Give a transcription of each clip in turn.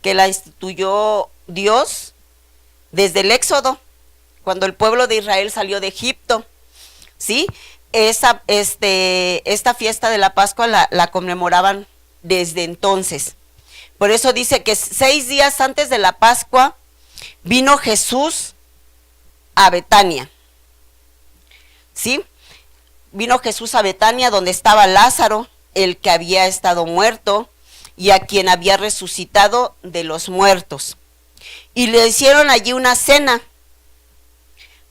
que la instituyó Dios desde el Éxodo, cuando el pueblo de Israel salió de Egipto, ¿sí? Esta fiesta de la Pascua la conmemoraban desde entonces. Por eso dice que 6 días antes de la Pascua vino Jesús a Betania, ¿sí? Vino Jesús a Betania, donde estaba Lázaro, el que había estado muerto y a quien había resucitado de los muertos. Y le hicieron allí una cena.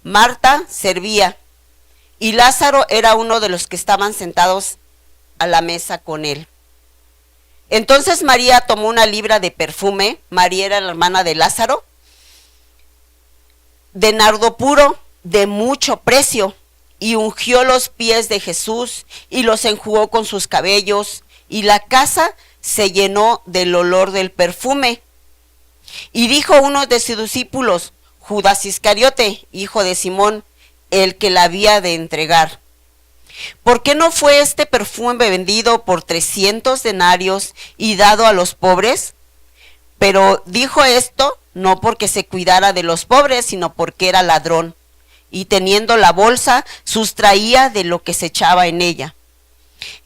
Marta servía y Lázaro era uno de los que estaban sentados a la mesa con él. Entonces María tomó una libra de perfume, María era la hermana de Lázaro, de nardo puro, de mucho precio, y ungió los pies de Jesús y los enjugó con sus cabellos, y la casa se llenó del olor del perfume. Y dijo uno de sus discípulos, Judas Iscariote, hijo de Simón, el que la había de entregar: ¿por qué no fue este perfume vendido por 300 denarios y dado a los pobres? Pero dijo esto no porque se cuidara de los pobres, sino porque era ladrón, y teniendo la bolsa, sustraía de lo que se echaba en ella.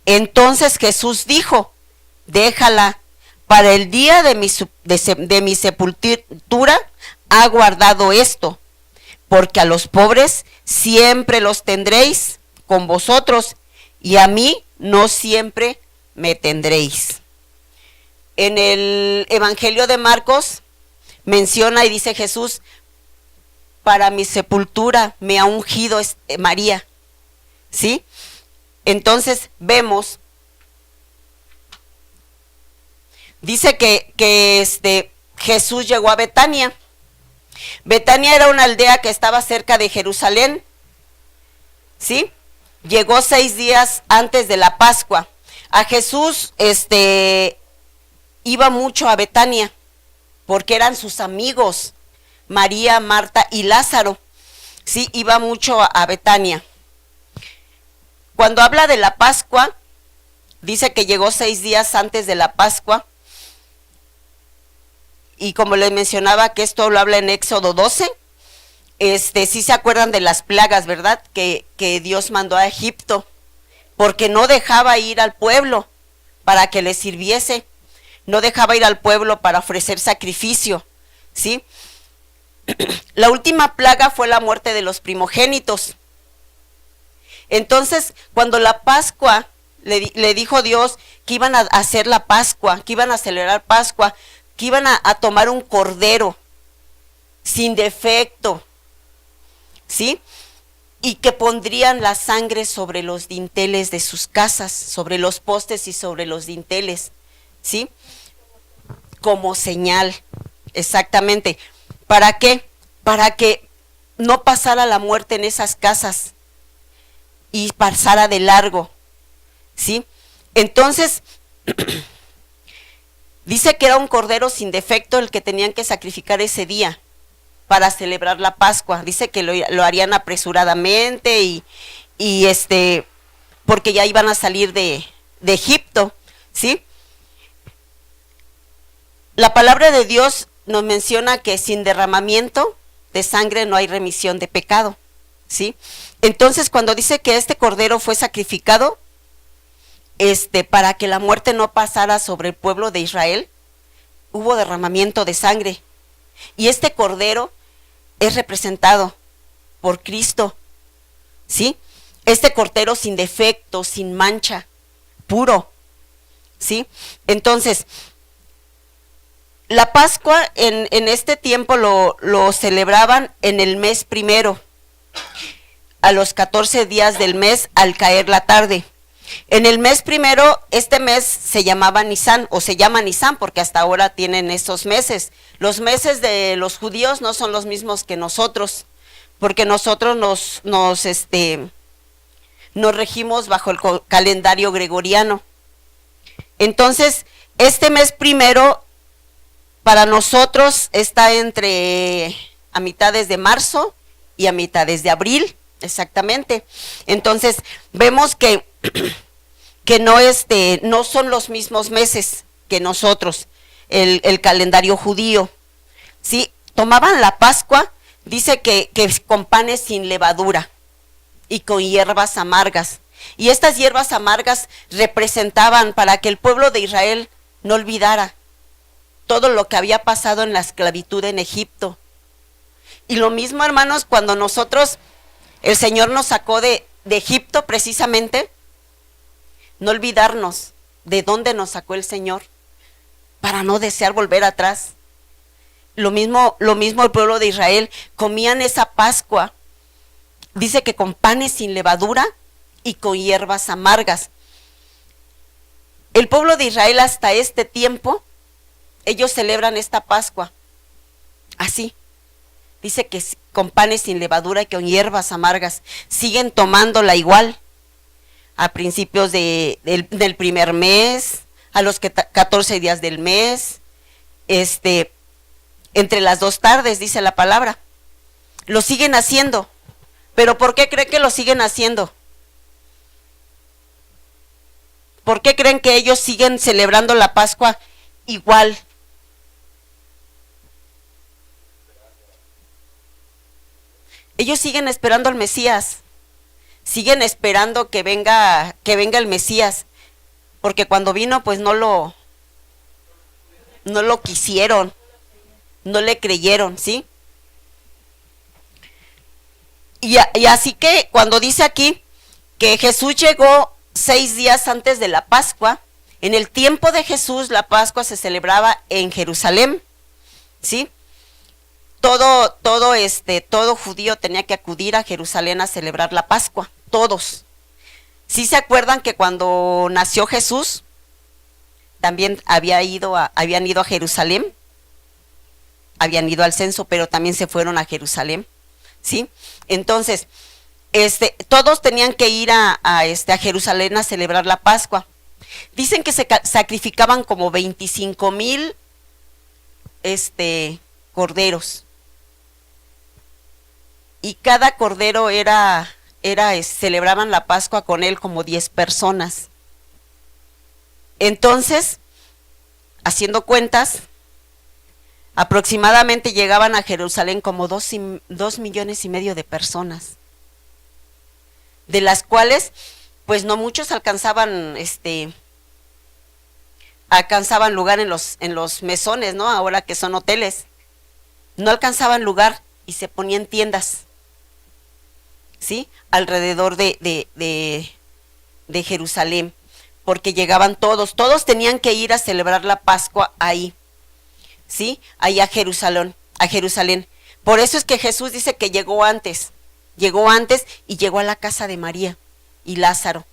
Entonces Jesús dijo: déjala, para el día de mi sepultura ha guardado esto, porque a los pobres siempre los tendréis con vosotros, y a mí no siempre me tendréis. En el Evangelio de Marcos menciona y dice Jesús: para mi sepultura me ha ungido María, ¿sí? Entonces vemos, dice que Jesús llegó a Betania. Betania era una aldea que estaba cerca de Jerusalén, ¿sí? Llegó 6 días antes de la Pascua. A Jesús iba mucho a Betania porque eran sus amigos, María, Marta y Lázaro, ¿sí? Iba mucho a Betania. Cuando habla de la Pascua, dice que llegó 6 días antes de la Pascua, y como les mencionaba que esto lo habla en Éxodo 12, sí se acuerdan de las plagas, ¿verdad? Que Dios mandó a Egipto, porque no dejaba ir al pueblo para que le sirviese, no dejaba ir al pueblo para ofrecer sacrificio, ¿sí? La última plaga fue la muerte de los primogénitos. Entonces, cuando la Pascua, le dijo Dios que iban a hacer la Pascua, que iban a celebrar Pascua, que iban a tomar un cordero sin defecto, ¿sí? Y que pondrían la sangre sobre los dinteles de sus casas, sobre los postes y sobre los dinteles, ¿sí? Como señal, exactamente. ¿Para qué? Para que no pasara la muerte en esas casas y pasara de largo, ¿sí? Entonces, dice que era un cordero sin defecto el que tenían que sacrificar ese día para celebrar la Pascua. Dice que lo harían apresuradamente y porque ya iban a salir de Egipto, ¿sí? La palabra de Dios nos menciona que sin derramamiento de sangre no hay remisión de pecado, ¿sí? Entonces, cuando dice que este cordero fue sacrificado, para que la muerte no pasara sobre el pueblo de Israel, hubo derramamiento de sangre. Y este cordero es representado por Cristo, ¿sí? Este cordero sin defecto, sin mancha, puro, ¿sí? Entonces, la Pascua en este tiempo lo celebraban en el mes primero, a los 14 días del mes al caer la tarde. En el mes primero, este mes se llamaba Nisán, o se llama Nisán porque hasta ahora tienen esos meses. Los meses de los judíos no son los mismos que nosotros, porque nosotros nos regimos bajo el calendario gregoriano. Entonces, este mes primero para nosotros está entre a mitades de marzo y a mitades de abril, exactamente. Entonces, vemos que no son los mismos meses que nosotros. el calendario judío. ¿Sí? Tomaban la Pascua, dice que con panes sin levadura y con hierbas amargas. Y estas hierbas amargas representaban para que el pueblo de Israel no olvidara todo lo que había pasado en la esclavitud en Egipto. Y lo mismo, hermanos, cuando nosotros, el Señor nos sacó de Egipto precisamente, no olvidarnos de dónde nos sacó el Señor, para no desear volver atrás. Lo mismo el pueblo de Israel, comían esa Pascua, dice que con panes sin levadura y con hierbas amargas. El pueblo de Israel hasta este tiempo, ellos celebran esta Pascua así. Dice que con panes sin levadura y con hierbas amargas. Siguen tomándola igual a principios del primer mes, a los 14 días del mes, entre las 2 tardes, dice la palabra. Lo siguen haciendo. ¿Pero por qué creen que lo siguen haciendo? ¿Por qué creen que ellos siguen celebrando la Pascua igual? Ellos siguen esperando al Mesías, siguen esperando que venga el Mesías, porque cuando vino pues no lo quisieron, no le creyeron, ¿sí? Y así que cuando dice aquí que Jesús llegó 6 días antes de la Pascua, en el tiempo de Jesús la Pascua se celebraba en Jerusalén, ¿sí? Todo judío tenía que acudir a Jerusalén a celebrar la Pascua, todos. ¿Sí se acuerdan que cuando nació Jesús también habían ido a Jerusalén? Habían ido al censo, pero también se fueron a Jerusalén, ¿sí? Entonces, todos tenían que ir a Jerusalén a celebrar la Pascua. Dicen que se sacrificaban como 25,000 corderos. Y cada cordero celebraban la Pascua con él como 10 personas. Entonces, haciendo cuentas, aproximadamente llegaban a Jerusalén como 2,5 millones de personas, de las cuales pues no muchos alcanzaban lugar en los mesones, ¿no? Ahora que son hoteles, no alcanzaban lugar y se ponían tiendas, ¿sí? Alrededor de Jerusalén, porque llegaban todos tenían que ir a celebrar la Pascua ahí, ¿sí? Ahí a Jerusalén. Por eso es que Jesús dice que llegó antes y llegó a la casa de María y Lázaro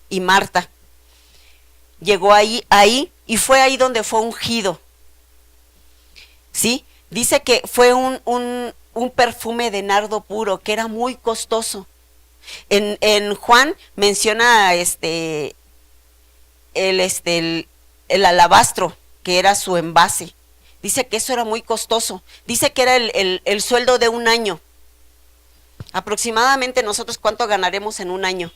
y Marta. Llegó ahí y fue ahí donde fue ungido, ¿sí? Dice que fue un perfume de nardo puro, que era muy costoso. En Juan menciona el alabastro, que era su envase. Dice que eso era muy costoso. Dice que era el sueldo de un año. Aproximadamente nosotros, ¿cuánto ganaremos en un año?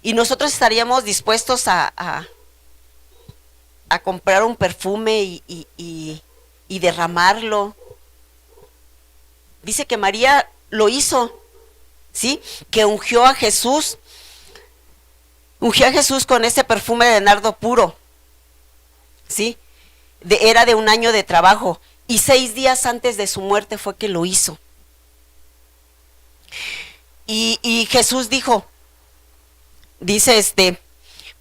Y nosotros estaríamos dispuestos a comprar un perfume y derramarlo. Dice que María lo hizo, ¿sí? Que ungió a Jesús con ese perfume de nardo puro, ¿sí? Era de un año de trabajo, y 6 días antes de su muerte fue que lo hizo. Y Jesús dice,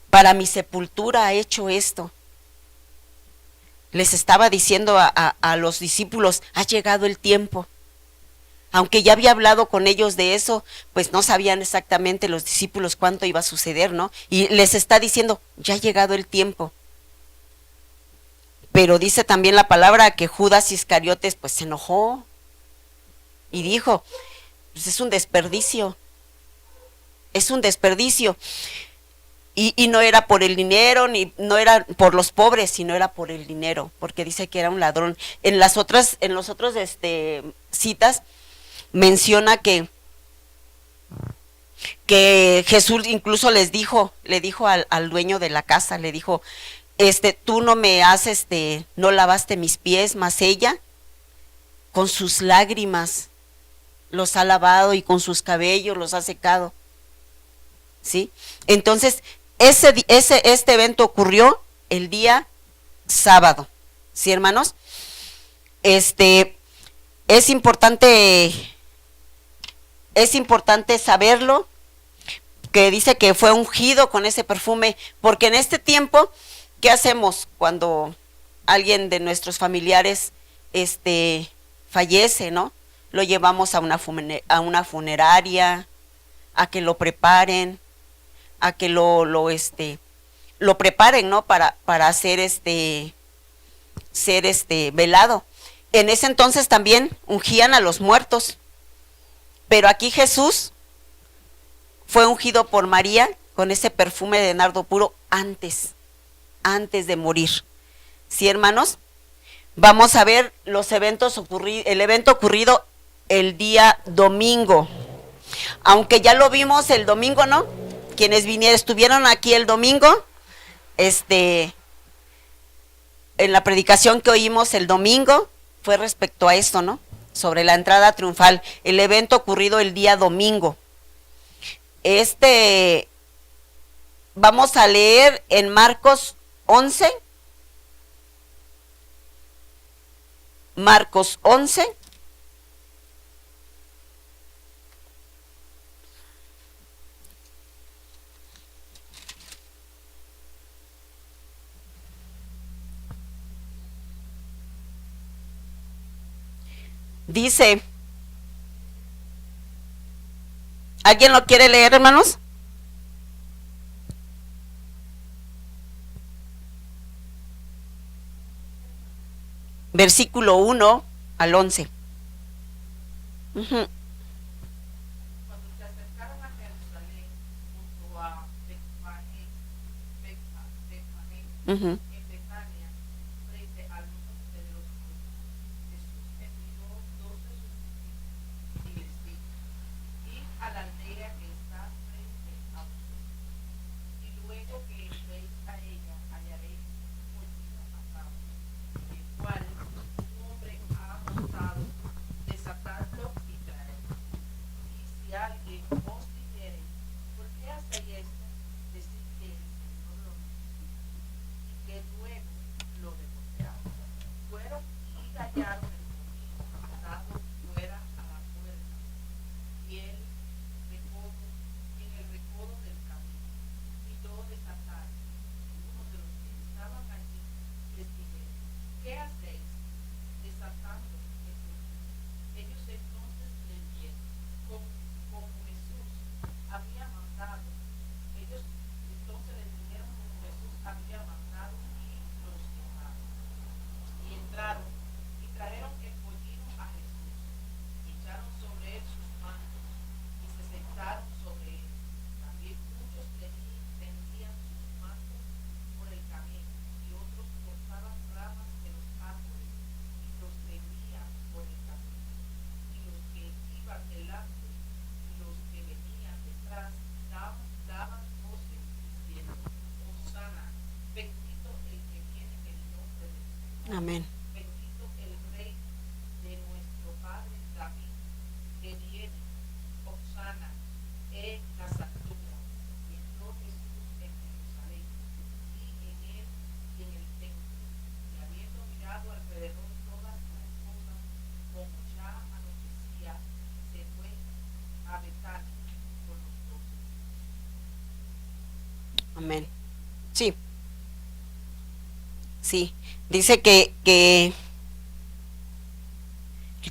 para mi sepultura ha hecho esto. Les estaba diciendo a los discípulos, ha llegado el tiempo. Aunque ya había hablado con ellos de eso, pues no sabían exactamente los discípulos cuánto iba a suceder, ¿no? Y les está diciendo, ya ha llegado el tiempo. Pero dice también la palabra que Judas Iscariotes pues se enojó y dijo, pues es un desperdicio. Y no era por el dinero, ni no era por los pobres, sino era por el dinero, porque dice que era un ladrón. En los otros citas menciona que Jesús incluso le dijo al dueño de la casa, le dijo, tú no me has, no lavaste mis pies, mas ella con sus lágrimas los ha lavado y con sus cabellos los ha secado, ¿sí? Entonces, este evento ocurrió el día sábado, ¿sí, hermanos? Es importante saberlo, que dice que fue ungido con ese perfume, porque en este tiempo, ¿qué hacemos cuando alguien de nuestros familiares fallece, ¿no? Lo llevamos a una funeraria, a que lo preparen, a que lo preparen, ¿no? Para ser velado. En ese entonces también ungían a los muertos, pero aquí Jesús fue ungido por María con ese perfume de nardo puro antes de morir. ¿Sí, hermanos? Vamos a ver el evento ocurrido el día domingo. Aunque ya lo vimos el domingo, ¿no? Quienes estuvieron aquí el domingo, en la predicación que oímos el domingo, fue respecto a esto, ¿no? Sobre la entrada triunfal, el evento ocurrido el día domingo. Vamos a leer en Marcos 11. Marcos 11. Dice, ¿alguien lo quiere leer, hermanos? Versículo 1 al 11. Cuando se acercaron a Jerusalén, junto a Betfagé, en Betania, frente al monte de los olivos, Jesús envió 12 de sus discípulos y les dijo: id a la aldea que está frente a vosotros, y luego que entréis a ella hallaréis un pollino atado, el cual un hombre ha montado. Desatadlo y traedlo. Y si alguien os dijere: ¿por qué hacéis esto? Decid que el Señor lo necesita, y que luego lo devolverá. Fueron y hallaron el pollino atado fuera a la puerta, y en el recodo del camino, y lo desataron. Uno de los que estaban allí les dijeron: ¿qué hacéis desatando el pollino? Ellos entonces le dijeron, como Jesús había mandado. Ellos entonces le dijeron como Jesús había mandado, y los dejaron. Y entraron y trajeron el pollino a Jesús, y echaron sobre él sus mantos, y se sentaron sobre él. También muchos tendían sus mantos por el camino, y otros cortaban ramas de los árboles y los tendían por el camino. Y los que iban delante y los que venían detrás daban voces diciendo: Hosana, bendito el que viene en el nombre del Señor. Amén. Bendito el Rey de nuestro Padre David, que viene. Hosana en las alturas. Y entró Jesús en Jerusalén, y en él y en el templo, y habiendo mirado alrededor todas las cosas, como ya anochecía, se fue a Betania con los 12. Amén. Sí. Sí. Dice que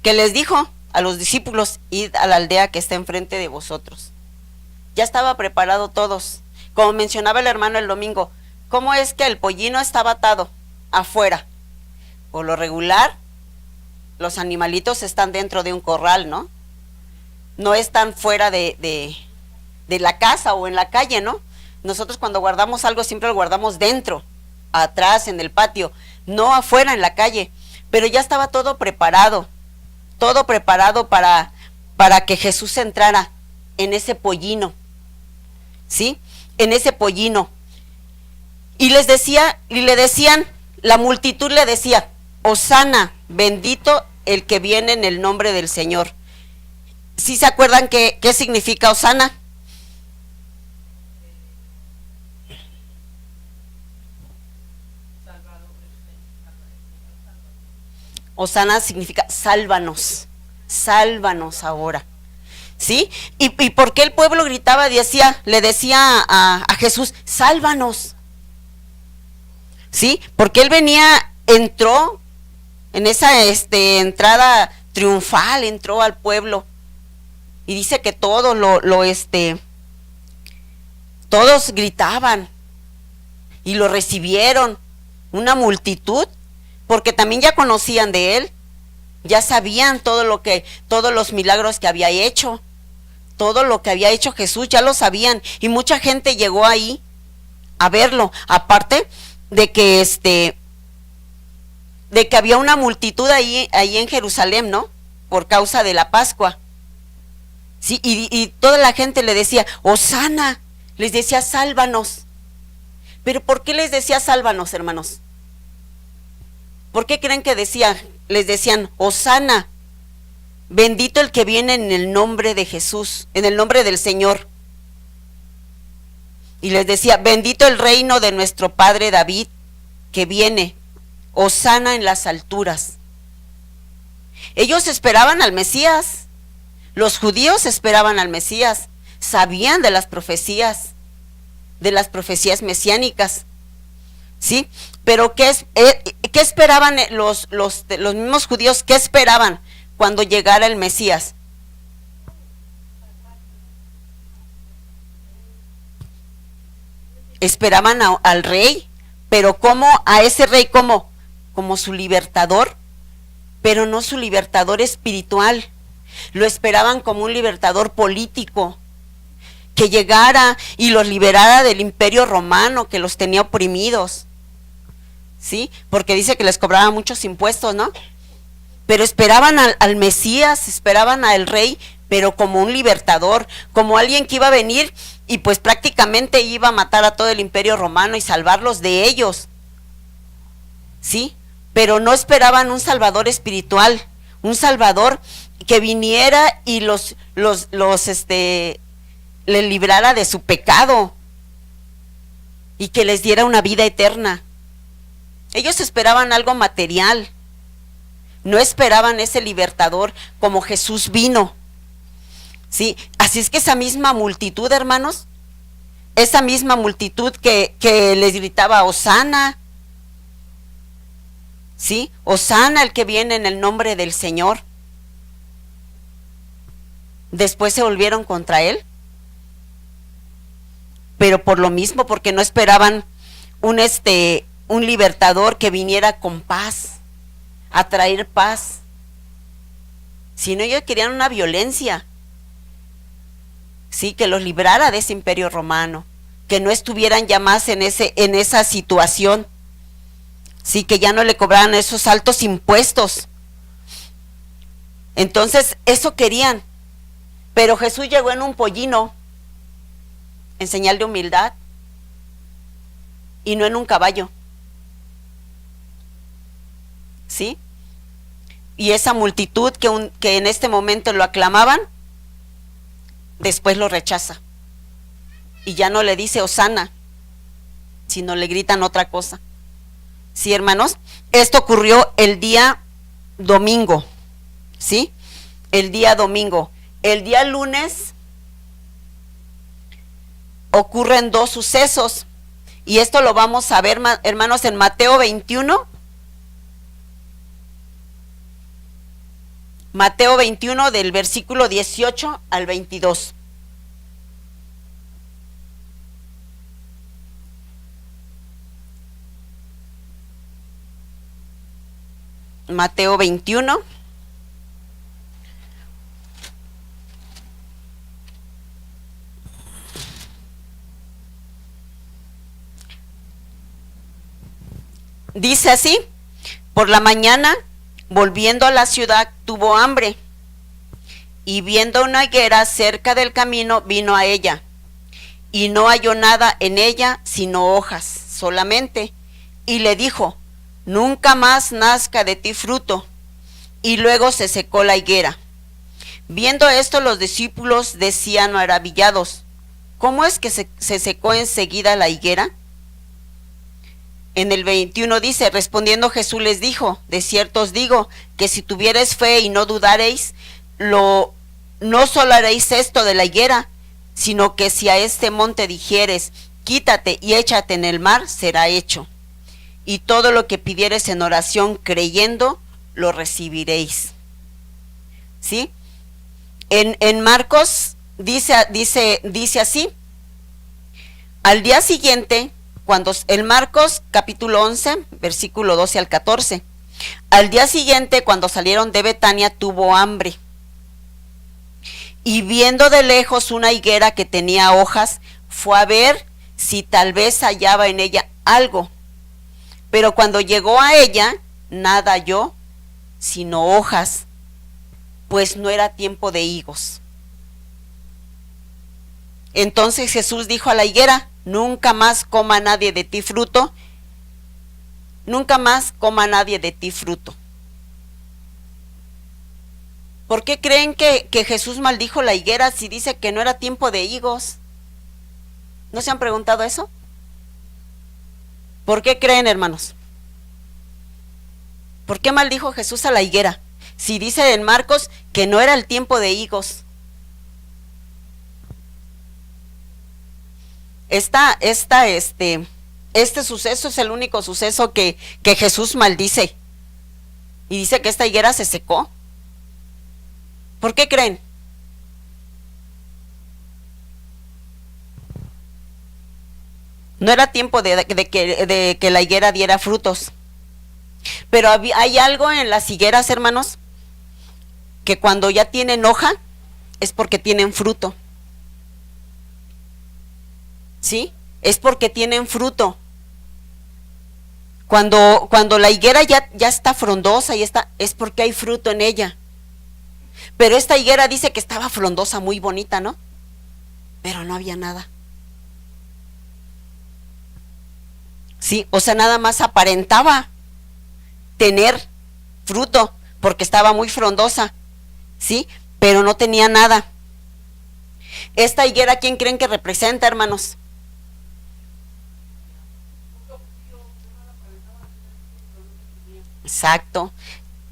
les dijo a los discípulos: id a la aldea que está enfrente de vosotros. Ya estaba preparado todos. Como mencionaba el hermano el domingo, ¿cómo es que el pollino estaba atado afuera? Por lo regular, los animalitos están dentro de un corral, ¿no? No están fuera de la casa o en la calle, ¿no? Nosotros cuando guardamos algo siempre lo guardamos dentro, atrás, en el patio, no afuera en la calle. Pero ya estaba todo preparado para que Jesús entrara en ese pollino, ¿sí? En ese pollino. Y le decían, la multitud le decía, Hosana, bendito el que viene en el nombre del Señor. ¿Sí se acuerdan qué significa Hosana? Hosana significa sálvanos, sálvanos ahora. ¿Sí? ¿Y por qué el pueblo gritaba, le decía a Jesús, sálvanos? ¿Sí? Porque él entró en esa entrada triunfal, entró al pueblo. Y dice que todos todos gritaban y lo recibieron, una multitud, porque también ya conocían de él, ya sabían todos los milagros que había hecho, todo lo que había hecho Jesús, ya lo sabían, y mucha gente llegó ahí a verlo, aparte de que había una multitud ahí en Jerusalén, ¿no? Por causa de la Pascua. Sí, y toda la gente le decía, Hosana, les decía, sálvanos. Pero ¿por qué les decía sálvanos, hermanos? ¿Por qué creen que les decían, Hosana, bendito el que viene en el nombre de Jesús, en el nombre del Señor? Y les decía, bendito el reino de nuestro padre David, que viene, Hosana en las alturas. Ellos esperaban al Mesías. Los judíos esperaban al Mesías, sabían de las profecías mesiánicas, ¿sí? Pero ¿qué esperaban los mismos judíos? ¿Qué esperaban cuando llegara el Mesías? Esperaban al rey, pero a ese rey como su libertador, pero no su libertador espiritual. Lo esperaban como un libertador político, que llegara y los liberara del imperio romano que los tenía oprimidos, ¿sí? Porque dice que les cobraba muchos impuestos, ¿no? Pero esperaban al Mesías, esperaban al rey, pero como un libertador, como alguien que iba a venir y pues prácticamente iba a matar a todo el imperio romano y salvarlos de ellos, ¿sí? Pero no esperaban un salvador espiritual, un salvador que viniera y les librara de su pecado y que les diera una vida eterna. Ellos esperaban algo material, no esperaban ese libertador como Jesús vino, ¿sí? Así es que esa misma multitud, hermanos, esa misma multitud que les gritaba Hosana, ¿sí? Hosana el que viene en el nombre del Señor. Después se volvieron contra él, pero por lo mismo, porque no esperaban un libertador que viniera con paz, a traer paz, sino ellos querían una violencia, sí, que los librara de ese imperio romano, que no estuvieran ya más en esa situación, sí, que ya no le cobraran esos altos impuestos. Entonces eso querían. Pero Jesús llegó en un pollino, en señal de humildad, y no en un caballo, ¿sí? Y esa multitud que en este momento lo aclamaban, después lo rechaza. Y ya no le dice Hosana, sino le gritan otra cosa. Sí, hermanos, esto ocurrió el día domingo, ¿sí? El día domingo. El día lunes ocurren dos sucesos, y esto lo vamos a ver, hermanos, en Mateo 21. Mateo 21 del versículo 18 al 22. Mateo 21. Dice así: por la mañana, volviendo a la ciudad, tuvo hambre, y viendo una higuera cerca del camino, vino a ella, y no halló nada en ella sino hojas solamente. Y le dijo: nunca más nazca de ti fruto. Y luego se secó la higuera. Viendo esto, los discípulos decían maravillados: ¿cómo es que se secó enseguida la higuera? En el 21 dice: respondiendo Jesús les dijo: de cierto os digo, que si tuviereis fe y no dudareis, no solo haréis esto de la higuera, sino que si a este monte dijeres: quítate y échate en el mar, será hecho. Y todo lo que pidieres en oración creyendo, lo recibiréis. ¿Sí? En Marcos dice así: al día siguiente, en Marcos capítulo 11, versículo 12 al 14, al día siguiente, cuando salieron de Betania, tuvo hambre. Y viendo de lejos una higuera que tenía hojas, fue a ver si tal vez hallaba en ella algo. Pero cuando llegó a ella, nada halló, sino hojas, pues no era tiempo de higos. Entonces Jesús dijo a la higuera: nunca más coma nadie de ti fruto, nunca más coma nadie de ti fruto. ¿Por qué creen que Jesús maldijo la higuera si dice que no era tiempo de higos? ¿No se han preguntado eso? ¿Por qué creen, hermanos? ¿Por qué maldijo Jesús a la higuera si dice en Marcos que no era el tiempo de higos? Este suceso es el único suceso que Jesús maldice. Y dice que esta higuera se secó. ¿Por qué creen? No era tiempo de que la higuera diera frutos. Pero hay algo en las higueras, hermanos, que cuando ya tienen hoja es porque tienen fruto. ¿Sí? Es porque tienen fruto. Cuando la higuera ya está frondosa es porque hay fruto en ella. Pero esta higuera dice que estaba frondosa, muy bonita, ¿no? Pero no había nada. Sí, o sea, nada más aparentaba tener fruto porque estaba muy frondosa, ¿sí? Pero no tenía nada. Esta higuera, ¿quién creen que representa, hermanos? Exacto.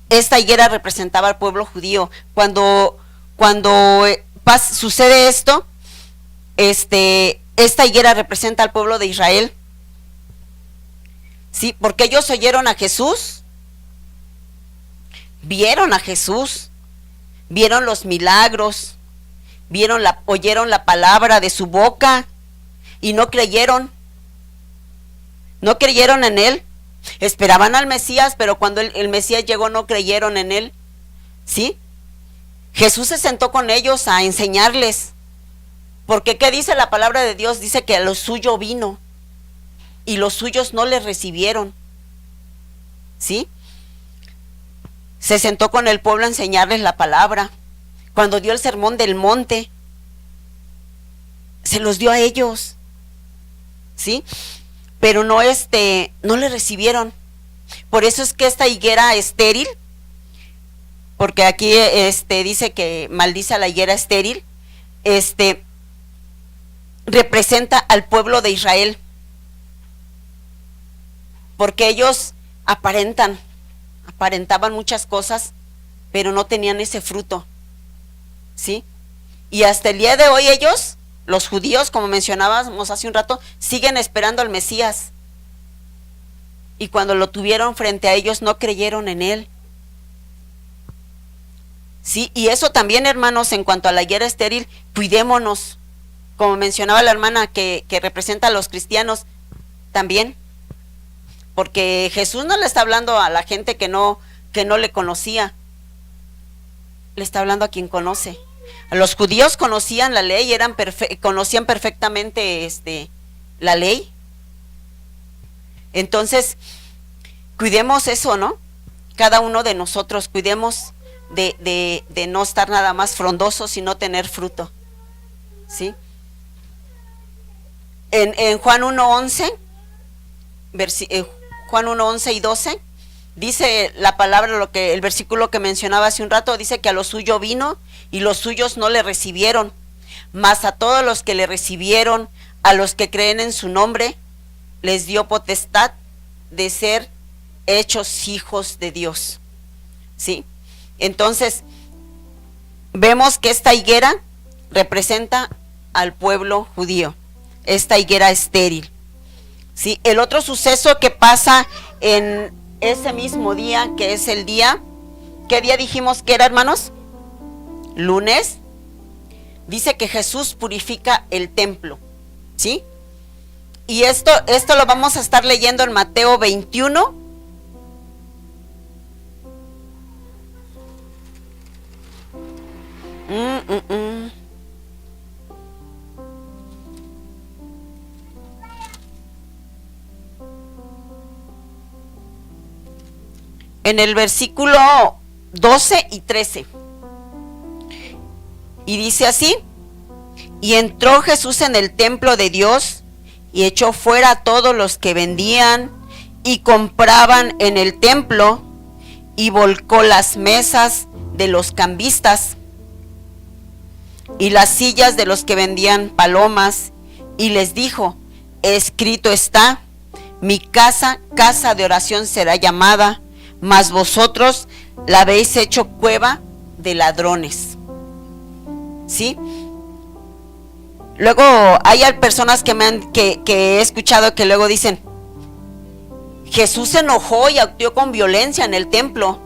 Esta higuera representaba al pueblo judío. Cuando sucede esto, esta higuera representa al pueblo de Israel. Sí, porque ellos oyeron a Jesús, vieron a Jesús, vieron los milagros, oyeron la palabra de su boca y no creyeron en él. Esperaban al Mesías, pero cuando el Mesías llegó no creyeron en él. ¿Sí? Jesús se sentó con ellos a enseñarles. Porque ¿qué dice la palabra de Dios? Dice que a lo suyo vino y los suyos no le recibieron. ¿Sí? Se sentó con el pueblo a enseñarles la palabra. Cuando dio el sermón del monte, se los dio a ellos. ¿Sí? Pero no le recibieron. Por eso es que esta higuera estéril, porque aquí dice que maldice a la higuera estéril, representa al pueblo de Israel, porque ellos aparentaban muchas cosas, pero no tenían ese fruto, ¿sí? Y hasta el día de hoy ellos, los judíos, como mencionábamos hace un rato, siguen esperando al Mesías. Y cuando lo tuvieron frente a ellos, no creyeron en él. Sí, y eso también, hermanos, en cuanto a la higuera estéril, cuidémonos. Como mencionaba la hermana que representa a los cristianos también. Porque Jesús no le está hablando a la gente que no le conocía. Le está hablando a quien conoce. Los judíos conocían la ley, conocían perfectamente la ley. Entonces, cuidemos eso, ¿no? Cada uno de nosotros cuidemos de no estar nada más frondosos, sino tener fruto. ¿Sí? En Juan 1:11 Juan 1, 11 y 12, dice la palabra, el versículo que mencionaba hace un rato, dice que a lo suyo vino y los suyos no le recibieron, mas a todos los que le recibieron, a los que creen en su nombre, les dio potestad de ser hechos hijos de Dios. ¿Sí? Entonces, vemos que esta higuera representa al pueblo judío, esta higuera estéril. ¿Sí? El otro suceso que pasa en ese mismo día, que es el día, ¿qué día dijimos que era, hermanos? Lunes. Dice que Jesús purifica el templo, ¿sí? Y esto lo vamos a estar leyendo en Mateo 21. En el versículo 12 y 13. Y dice así: y entró Jesús en el templo de Dios y echó fuera a todos los que vendían y compraban en el templo, y volcó las mesas de los cambistas y las sillas de los que vendían palomas, y les dijo: escrito está, mi casa, casa de oración será llamada, mas vosotros la habéis hecho cueva de ladrones. ¿Sí? Luego hay personas que he escuchado que luego dicen: Jesús se enojó y actuó con violencia en el templo,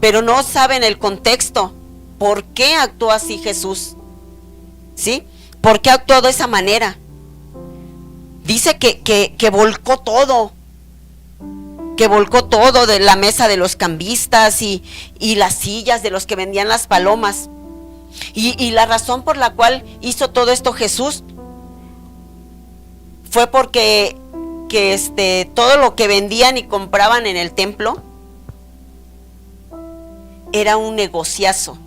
pero no saben el contexto. ¿Por qué actuó así Jesús? ¿Sí? ¿Por qué actuó de esa manera? Dice que volcó todo, de la mesa de los cambistas y las sillas de los que vendían las palomas. Y la razón por la cual hizo todo esto Jesús fue porque todo lo que vendían y compraban en el templo era un negociazo.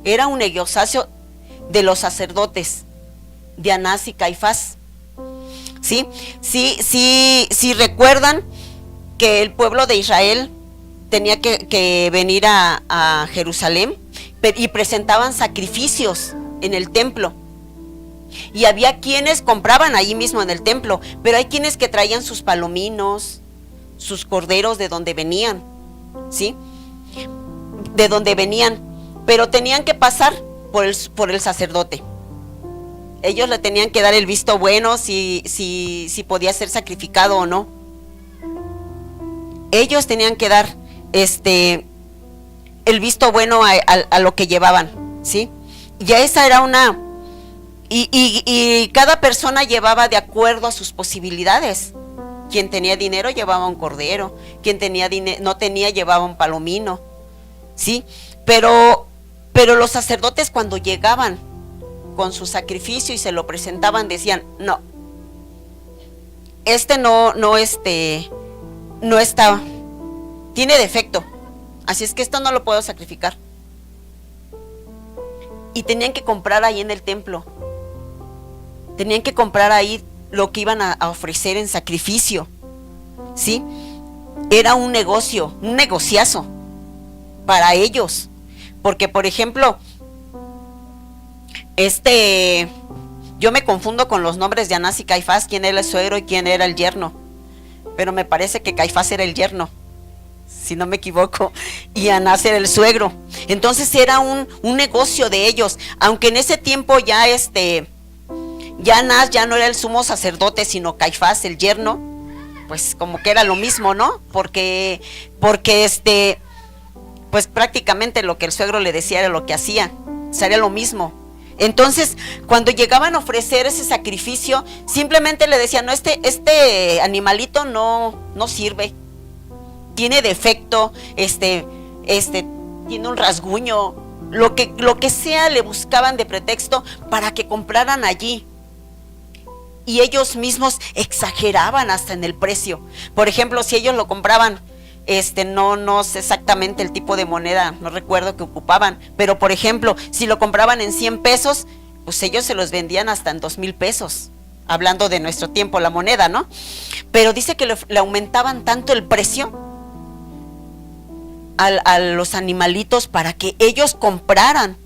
Era un negociazo de los sacerdotes, de Anás y Caifás. ¿Sí? Sí, recuerdan que el pueblo de Israel tenía que venir a Jerusalén y presentaban sacrificios en el templo. Y había quienes compraban ahí mismo en el templo, pero hay quienes que traían sus palominos, sus corderos de donde venían, ¿sí? De donde venían, pero tenían que pasar por el sacerdote. Ellos le tenían que dar el visto bueno si podía ser sacrificado o no. Ellos tenían que dar el visto bueno a lo que llevaban, ¿sí? Ya esa era una... Y cada persona llevaba de acuerdo a sus posibilidades. Quien tenía dinero llevaba un cordero, quien no tenía llevaba un palomino, ¿sí? Pero los sacerdotes, cuando llegaban con su sacrificio y se lo presentaban, decían: no está, tiene defecto, así es que esto no lo puedo sacrificar. Y tenían que comprar ahí en el templo, tenían que comprar ahí lo que iban a ofrecer en sacrificio, ¿sí? Era un negocio, un negociazo para ellos, porque por ejemplo, yo me confundo con los nombres de Anás y Caifás, quién era el suegro y quién era el yerno, pero me parece que Caifás era el yerno, si no me equivoco, y Anás era el suegro. Entonces era un negocio de ellos, aunque en ese tiempo ya Anás ya no era el sumo sacerdote, sino Caifás, el yerno, pues como que era lo mismo, ¿no? Porque pues prácticamente lo que el suegro le decía era lo que hacía, sería lo mismo. Entonces, cuando llegaban a ofrecer ese sacrificio, simplemente le decían: no, este animalito no sirve, tiene defecto, tiene un rasguño, lo que sea, le buscaban de pretexto para que compraran allí. Y ellos mismos exageraban hasta en el precio. Por ejemplo, si ellos lo compraban, no sé exactamente el tipo de moneda, no recuerdo que ocupaban, pero por ejemplo, si lo compraban en 100 pesos, pues ellos se los vendían hasta en 2,000 pesos hablando de nuestro tiempo, la moneda, ¿no? Pero dice que le aumentaban tanto el precio a los animalitos para que ellos compraran.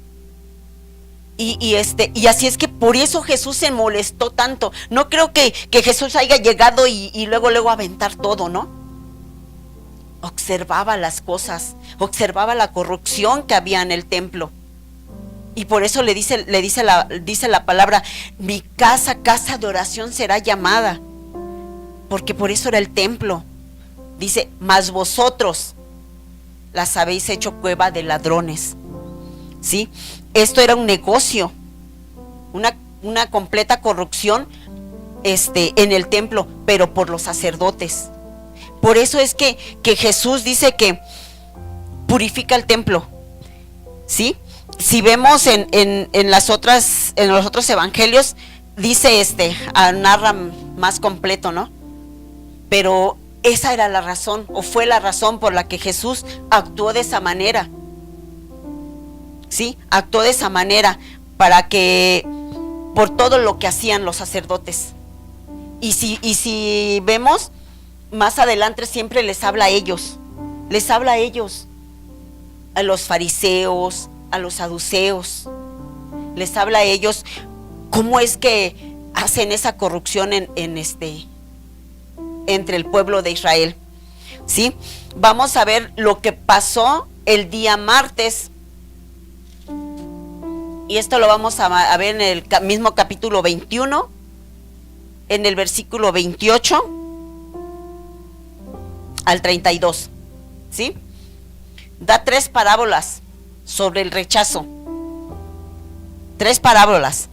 Y así es que por eso Jesús se molestó tanto. No creo que Jesús haya llegado y luego aventar todo, ¿no? Observaba las cosas, observaba la corrupción que había en el templo. Y por eso dice la palabra, mi casa, casa de oración será llamada. Porque por eso era el templo. Dice, mas vosotros las habéis hecho cueva de ladrones. ¿Sí? Esto era un negocio, una completa corrupción en el templo, pero por los sacerdotes. Por eso es que Jesús dice que purifica el templo. ¿Sí? Si vemos en los otros evangelios, dice narra más completo, ¿no? Pero esa era la razón, o fue la razón por la que Jesús actuó de esa manera. ¿Sí? Actuó de esa manera por todo lo que hacían los sacerdotes. Y si vemos, más adelante siempre les habla a ellos, a los fariseos, a los saduceos, les habla a ellos cómo es que hacen esa corrupción entre el pueblo de Israel. ¿Sí? Vamos a ver lo que pasó el día martes. Y esto lo vamos a ver en el mismo capítulo 21, en el versículo 28 al 32. ¿Sí? Da 3 parábolas sobre el rechazo. 3 parábolas.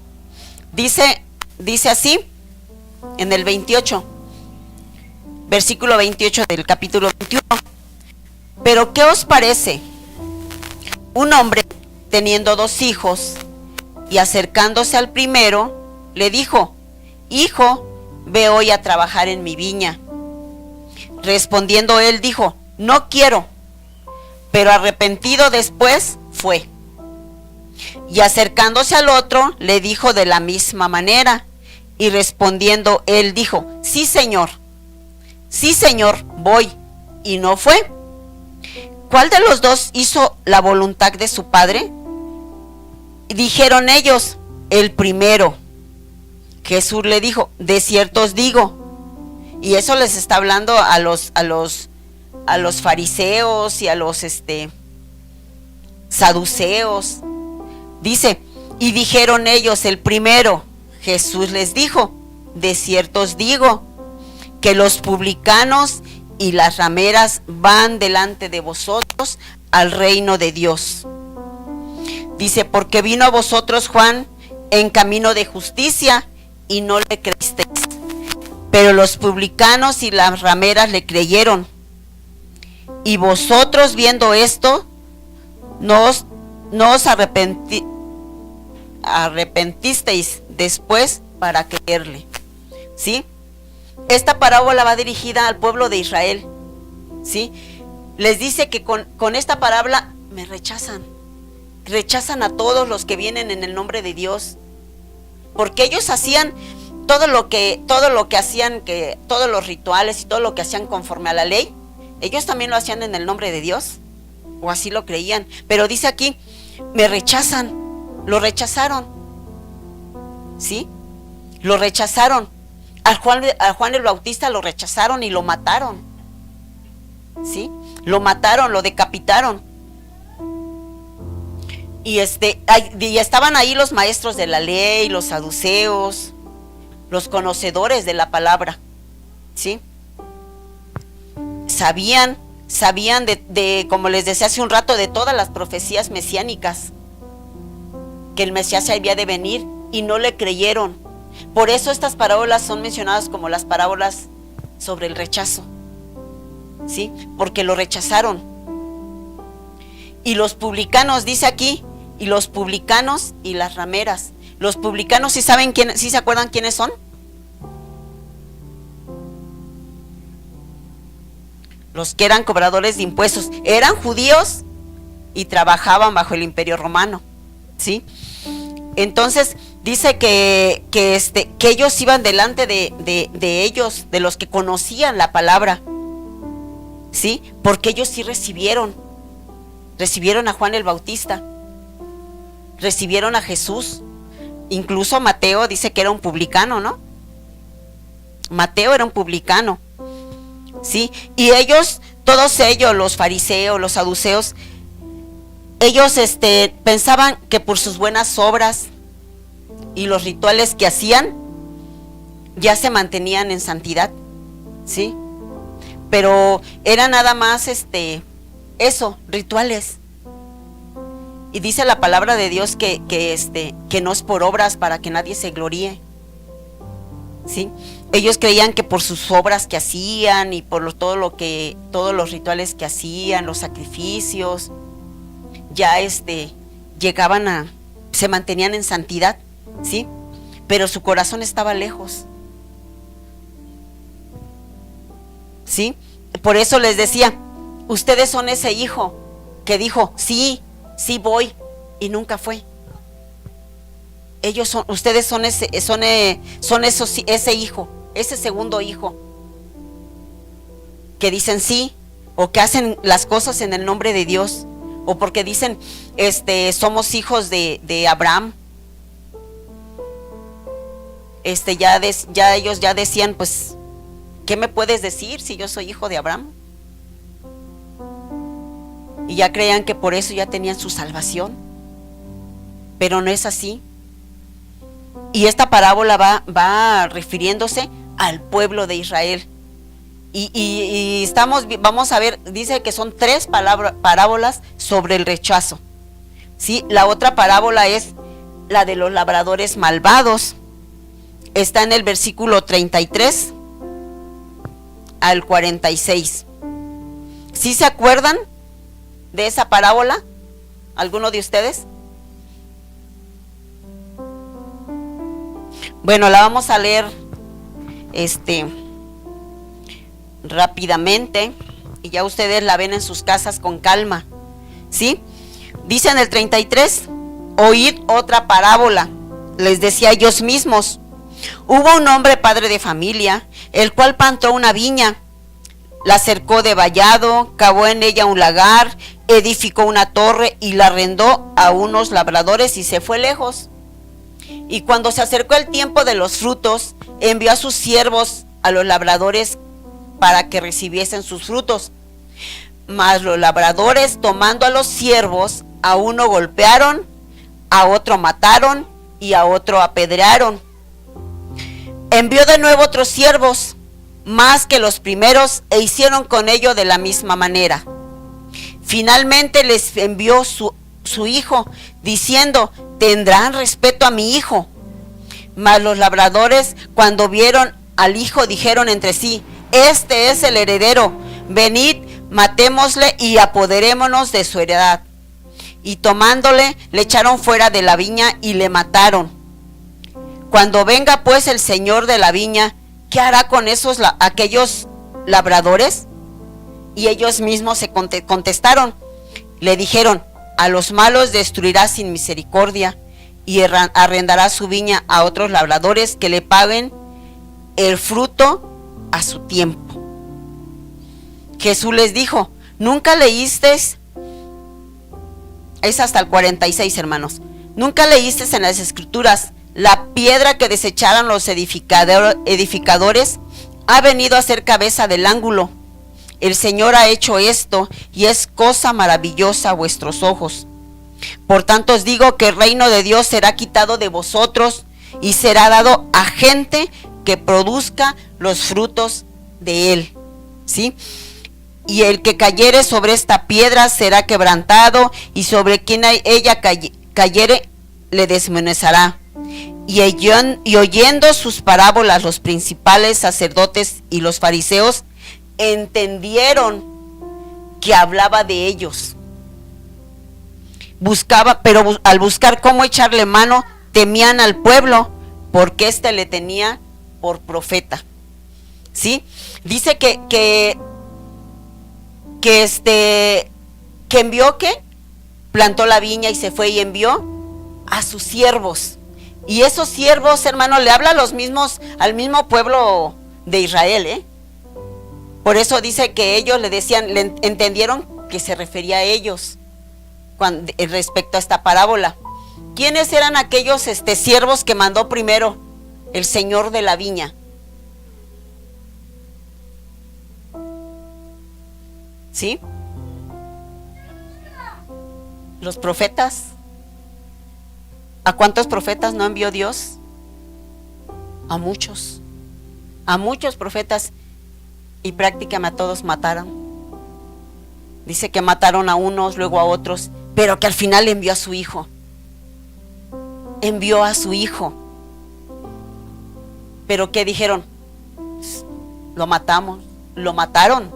Dice así, en el 28, versículo 28 del capítulo 21. Pero ¿qué os parece? Un hombre teniendo 2 hijos, y acercándose al primero, le dijo, hijo, ve hoy a trabajar en mi viña. Respondiendo él dijo, no quiero. Pero arrepentido después fue. Y acercándose al otro, le dijo de la misma manera. Y respondiendo él dijo, sí señor, voy. Y no fue. ¿Cuál de los 2 hizo la voluntad de su padre? Y dijeron ellos, el primero. Jesús le dijo, de cierto os digo. Y eso les está hablando a los fariseos y a los saduceos. Dice, y dijeron ellos, el primero. Jesús les dijo, de cierto os digo, que los publicanos y las rameras van delante de vosotros al reino de Dios. Dice, porque vino a vosotros Juan en camino de justicia y no le creísteis, pero los publicanos y las rameras le creyeron. Y vosotros viendo esto, no os arrepentisteis después para creerle. ¿Sí? Esta parábola va dirigida al pueblo de Israel. ¿Sí? Les dice que con esta parábola me rechazan a todos los que vienen en el nombre de Dios, porque ellos hacían todo lo que hacían, que todos los rituales y todo lo que hacían conforme a la ley, ellos también lo hacían en el nombre de Dios, o así lo creían. Pero dice aquí, me rechazan, lo rechazaron. ¿Sí? Lo rechazaron. A Juan el Bautista lo rechazaron y lo mataron. ¿Sí? Lo mataron, lo decapitaron. Y estaban ahí los maestros de la ley, los saduceos, los conocedores de la palabra. ¿Sí? Sabían de, como les decía hace un rato, de todas las profecías mesiánicas, que el Mesías había de venir, y no le creyeron. Por eso estas parábolas son mencionadas como las parábolas sobre el rechazo. ¿Sí? Porque lo rechazaron. Y los publicanos, dice aquí, y los publicanos y las rameras. Los publicanos, ¿sí saben quién, sí se acuerdan quiénes son? Los que eran cobradores de impuestos. Eran judíos y trabajaban bajo el Imperio Romano. ¿Sí? Entonces, Dice que ellos iban delante de ellos, de los que conocían la palabra, ¿sí? Porque ellos sí recibieron a Juan el Bautista, recibieron a Jesús. Incluso Mateo dice que era un publicano, ¿no? Mateo era un publicano, ¿sí? Y ellos, todos ellos, los fariseos, los saduceos, ellos pensaban que por sus buenas obras y los rituales que hacían, ya se mantenían en santidad, ¿sí? Pero era nada más eso, rituales. Y dice la palabra de Dios que no es por obras para que nadie se gloríe, ¿sí? Ellos creían que por sus obras que hacían y por todos los rituales que hacían, los sacrificios, ya se mantenían en santidad, ¿sí? Pero su corazón estaba lejos, ¿sí? Por eso les decía, ustedes son ese hijo que dijo, sí voy, y nunca fue. Ustedes son ese hijo, ese segundo hijo, que dicen sí, o que hacen las cosas en el nombre de Dios, o porque dicen, somos hijos de Abraham. Ellos ya decían, pues, ¿qué me puedes decir si yo soy hijo de Abraham? Y ya creían que por eso ya tenían su salvación, pero no es así. Y esta parábola va refiriéndose al pueblo de Israel. Y vamos a ver, dice que son 3 parábolas sobre el rechazo, ¿sí? La otra parábola es la de los labradores malvados. Está en el versículo 33 al 46. ¿Sí se acuerdan de esa parábola? ¿Alguno de ustedes? Bueno, la vamos a leer rápidamente y ya ustedes la ven en sus casas con calma, ¿sí? Dice en el 33, oíd otra parábola, les decía ellos mismos. Hubo un hombre padre de familia, el cual plantó una viña, la cercó de vallado, cavó en ella un lagar, edificó una torre y la arrendó a unos labradores y se fue lejos. Y cuando se acercó el tiempo de los frutos, envió a sus siervos a los labradores para que recibiesen sus frutos. Mas los labradores, tomando a los siervos, a uno golpearon, a otro mataron y a otro apedrearon. Envió de nuevo otros siervos, más que los primeros, e hicieron con ellos de la misma manera. Finalmente les envió su hijo, diciendo, tendrán respeto a mi hijo. Mas los labradores, cuando vieron al hijo, dijeron entre sí, este es el heredero, venid, matémosle y apoderémonos de su heredad. Y tomándole, le echaron fuera de la viña y le mataron. Cuando venga pues el señor de la viña, ¿qué hará con aquellos labradores? Y ellos mismos se contestaron, le dijeron, a los malos destruirá sin misericordia y arrendará su viña a otros labradores que le paguen el fruto a su tiempo. Jesús les dijo, ¿nunca leísteis? Es hasta el 46, hermanos. ¿Nunca leísteis en las escrituras? La piedra que desecharon los edificadores ha venido a ser cabeza del ángulo. El Señor ha hecho esto y es cosa maravillosa a vuestros ojos. Por tanto os digo que el reino de Dios será quitado de vosotros y será dado a gente que produzca los frutos de él, ¿sí? Y el que cayere sobre esta piedra será quebrantado, y sobre quien ella cayere le desmenuzará. Y oyendo sus parábolas los principales sacerdotes y los fariseos entendieron que hablaba de ellos. Pero al buscar cómo echarle mano, temían al pueblo, porque éste le tenía por profeta. ¿Sí? Dice que envió, plantó la viña y se fue, y envió a sus siervos. Y esos siervos, hermanos, le habla a los mismos, al mismo pueblo de Israel, ¿eh? Por eso dice que ellos le decían, le entendieron que se refería a ellos respecto a esta parábola. ¿Quiénes eran aquellos siervos que mandó primero el Señor de la viña? ¿Sí? Los profetas. ¿A cuántos profetas no envió Dios? A muchos profetas, y prácticamente a todos mataron. Dice que mataron a unos, luego a otros, pero que al final envió a su hijo. Envió a su hijo. Pero ¿qué dijeron? Lo matamos, lo mataron.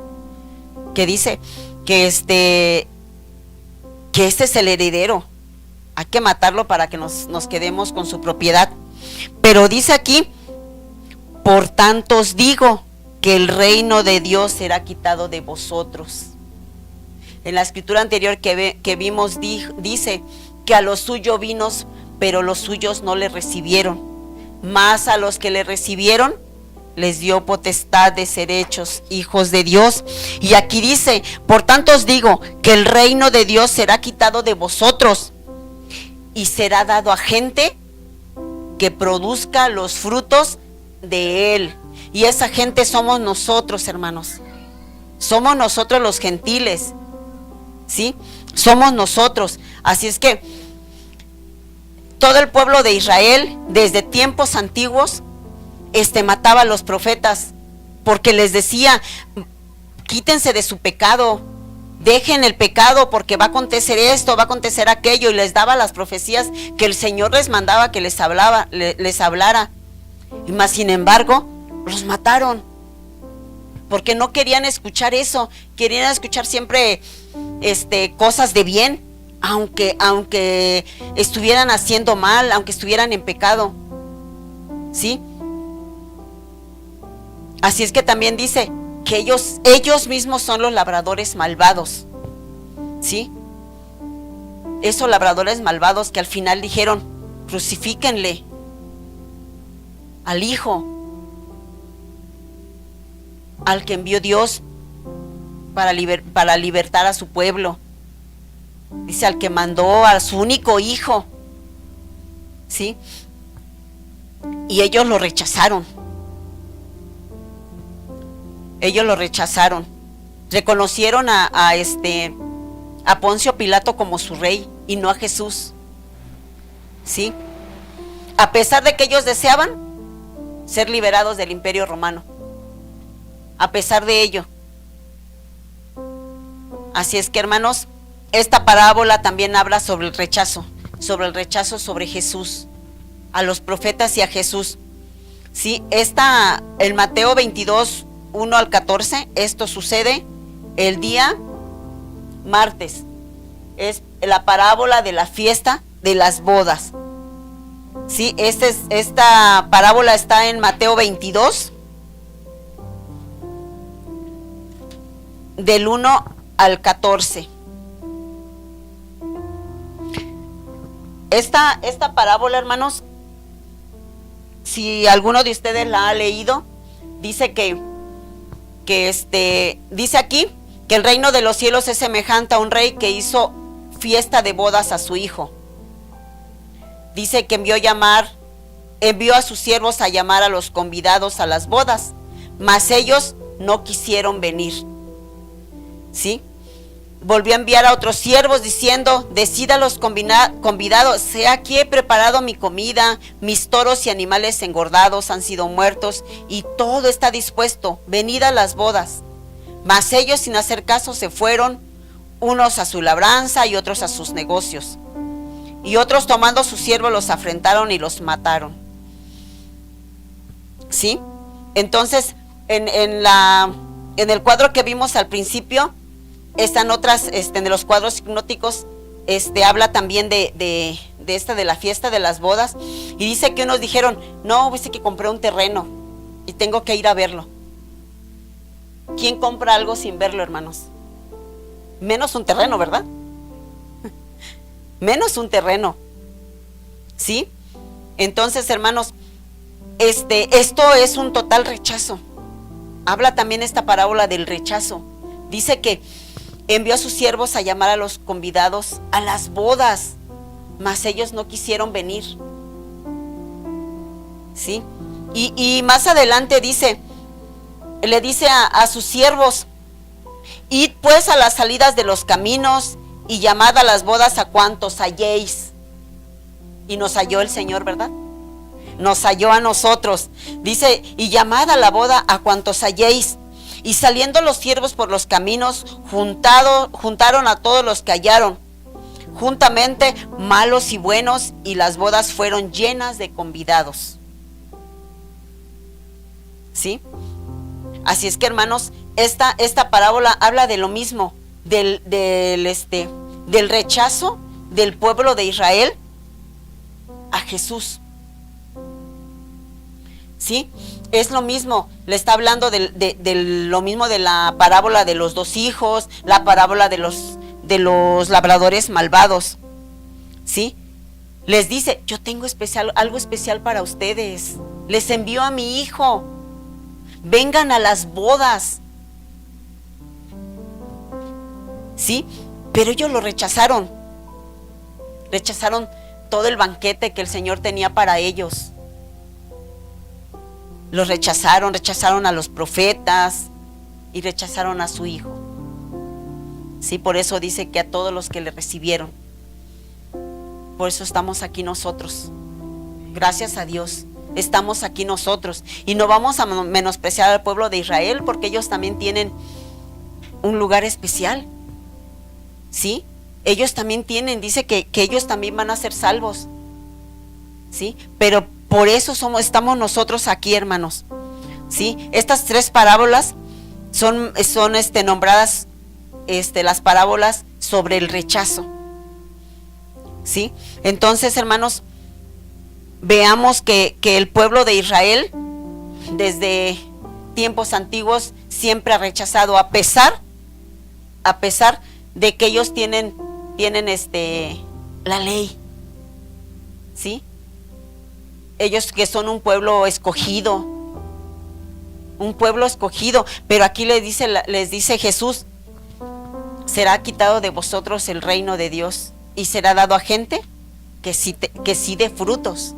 Que dice que este es el heredero. Hay que matarlo para que nos quedemos con su propiedad. Pero dice aquí, por tanto os digo que el reino de Dios será quitado de vosotros. En la escritura anterior que vimos dice que a los suyos vino, pero los suyos no le recibieron. Mas a los que le recibieron, les dio potestad de ser hechos hijos de Dios. Y aquí dice, por tanto os digo que el reino de Dios será quitado de vosotros y será dado a gente que produzca los frutos de él. Y esa gente somos nosotros, hermanos. Somos nosotros los gentiles, ¿sí? Somos nosotros. Así es que todo el pueblo de Israel, desde tiempos antiguos, mataba a los profetas, porque les decía, quítense de su pecado, dejen el pecado, porque va a acontecer esto, va a acontecer aquello, y les daba las profecías que el Señor les mandaba que les hablara. Y más sin embargo, los mataron, porque no querían escuchar eso, querían escuchar siempre cosas de bien, aunque estuvieran haciendo mal, aunque estuvieran en pecado, ¿sí? Así es que también dice que ellos mismos son los labradores malvados, ¿sí? Esos labradores malvados que al final dijeron, crucifíquenle al Hijo, al que envió Dios para libertar a su pueblo. Dice, al que mandó a su único Hijo, ¿sí? Y ellos lo rechazaron. Ellos lo rechazaron. Reconocieron a Poncio Pilato como su rey y no a Jesús, ¿sí? A pesar de que ellos deseaban ser liberados del Imperio Romano. A pesar de ello. Así es que, hermanos, esta parábola también habla sobre el rechazo sobre Jesús, a los profetas y a Jesús. Sí, en Mateo 22, 1 al 14, esto sucede el día martes. Es la parábola de la fiesta de las bodas. Sí, esta parábola está en Mateo 22, del 1 al 14. Esta parábola, hermanos, si alguno de ustedes la ha leído, dice dice aquí que el reino de los cielos es semejante a un rey que hizo fiesta de bodas a su hijo. Dice que envió a sus siervos a llamar a los convidados a las bodas, mas ellos no quisieron venir. ¿Sí? Volvió a enviar a otros siervos diciendo, decid a los convidados, he aquí he preparado mi comida, mis toros y animales engordados han sido muertos y todo está dispuesto, venid a las bodas. Mas ellos, sin hacer caso, se fueron, unos a su labranza y otros a sus negocios. Y otros, tomando a sus siervos, los afrentaron y los mataron. ¿Sí? Entonces, en el cuadro que vimos al principio, están otras, de los cuadros hipnóticos, habla también de la fiesta de las bodas. Y dice que unos dijeron, no, dice que compré un terreno y tengo que ir a verlo. ¿Quién compra algo sin verlo, hermanos? Menos un terreno, ¿verdad? Menos un terreno, ¿sí? Entonces, hermanos, esto es un total rechazo. Habla también esta parábola del rechazo. Dice que envió a sus siervos a llamar a los convidados a las bodas, mas ellos no quisieron venir. ¿Sí? Y más adelante le dice a sus siervos: id pues a las salidas de los caminos y llamad a las bodas a cuantos halléis. Y nos halló el Señor, ¿verdad? Nos halló a nosotros. Dice: y llamad a la boda a cuantos halléis. Y saliendo los siervos por los caminos, juntaron a todos los que hallaron, juntamente malos y buenos, y las bodas fueron llenas de convidados. ¿Sí? Así es que, hermanos, esta parábola habla de lo mismo, del rechazo del pueblo de Israel a Jesús. ¿Sí? Es lo mismo, le está hablando de lo mismo de la parábola de los dos hijos, la parábola de los labradores malvados. ¿Sí? Les dice: yo tengo algo especial para ustedes, les envío a mi hijo, vengan a las bodas. ¿Sí? Pero ellos lo rechazaron todo el banquete que el Señor tenía para ellos. Los rechazaron a los profetas y rechazaron a su hijo. Sí, por eso dice que a todos los que le recibieron. Por eso estamos aquí nosotros. Gracias a Dios, estamos aquí nosotros. Y no vamos a menospreciar al pueblo de Israel, porque ellos también tienen un lugar especial. ¿Sí? Ellos también dice que ellos también van a ser salvos. ¿Sí? Pero por eso estamos nosotros aquí, hermanos. ¿Sí? Estas tres parábolas son nombradas las parábolas sobre el rechazo. ¿Sí? Entonces, hermanos, veamos que el pueblo de Israel desde tiempos antiguos siempre ha rechazado, a pesar de que ellos tienen la ley. ¿Sí? Ellos que son un pueblo escogido, pero aquí les dice Jesús: será quitado de vosotros el reino de Dios y será dado a gente que sí dé frutos.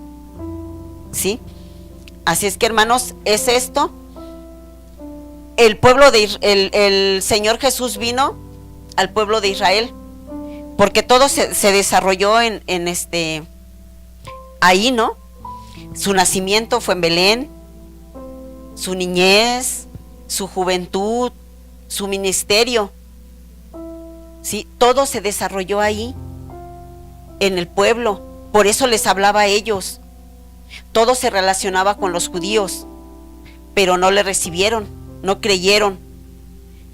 ¿Sí? Así es que, hermanos, es esto. El Señor Jesús vino al pueblo de Israel porque todo se desarrolló ahí, ¿no? Su nacimiento fue en Belén, su niñez, su juventud, su ministerio. ¿Sí? Todo se desarrolló ahí, en el pueblo. Por eso les hablaba a ellos. Todo se relacionaba con los judíos, pero no le recibieron, no creyeron.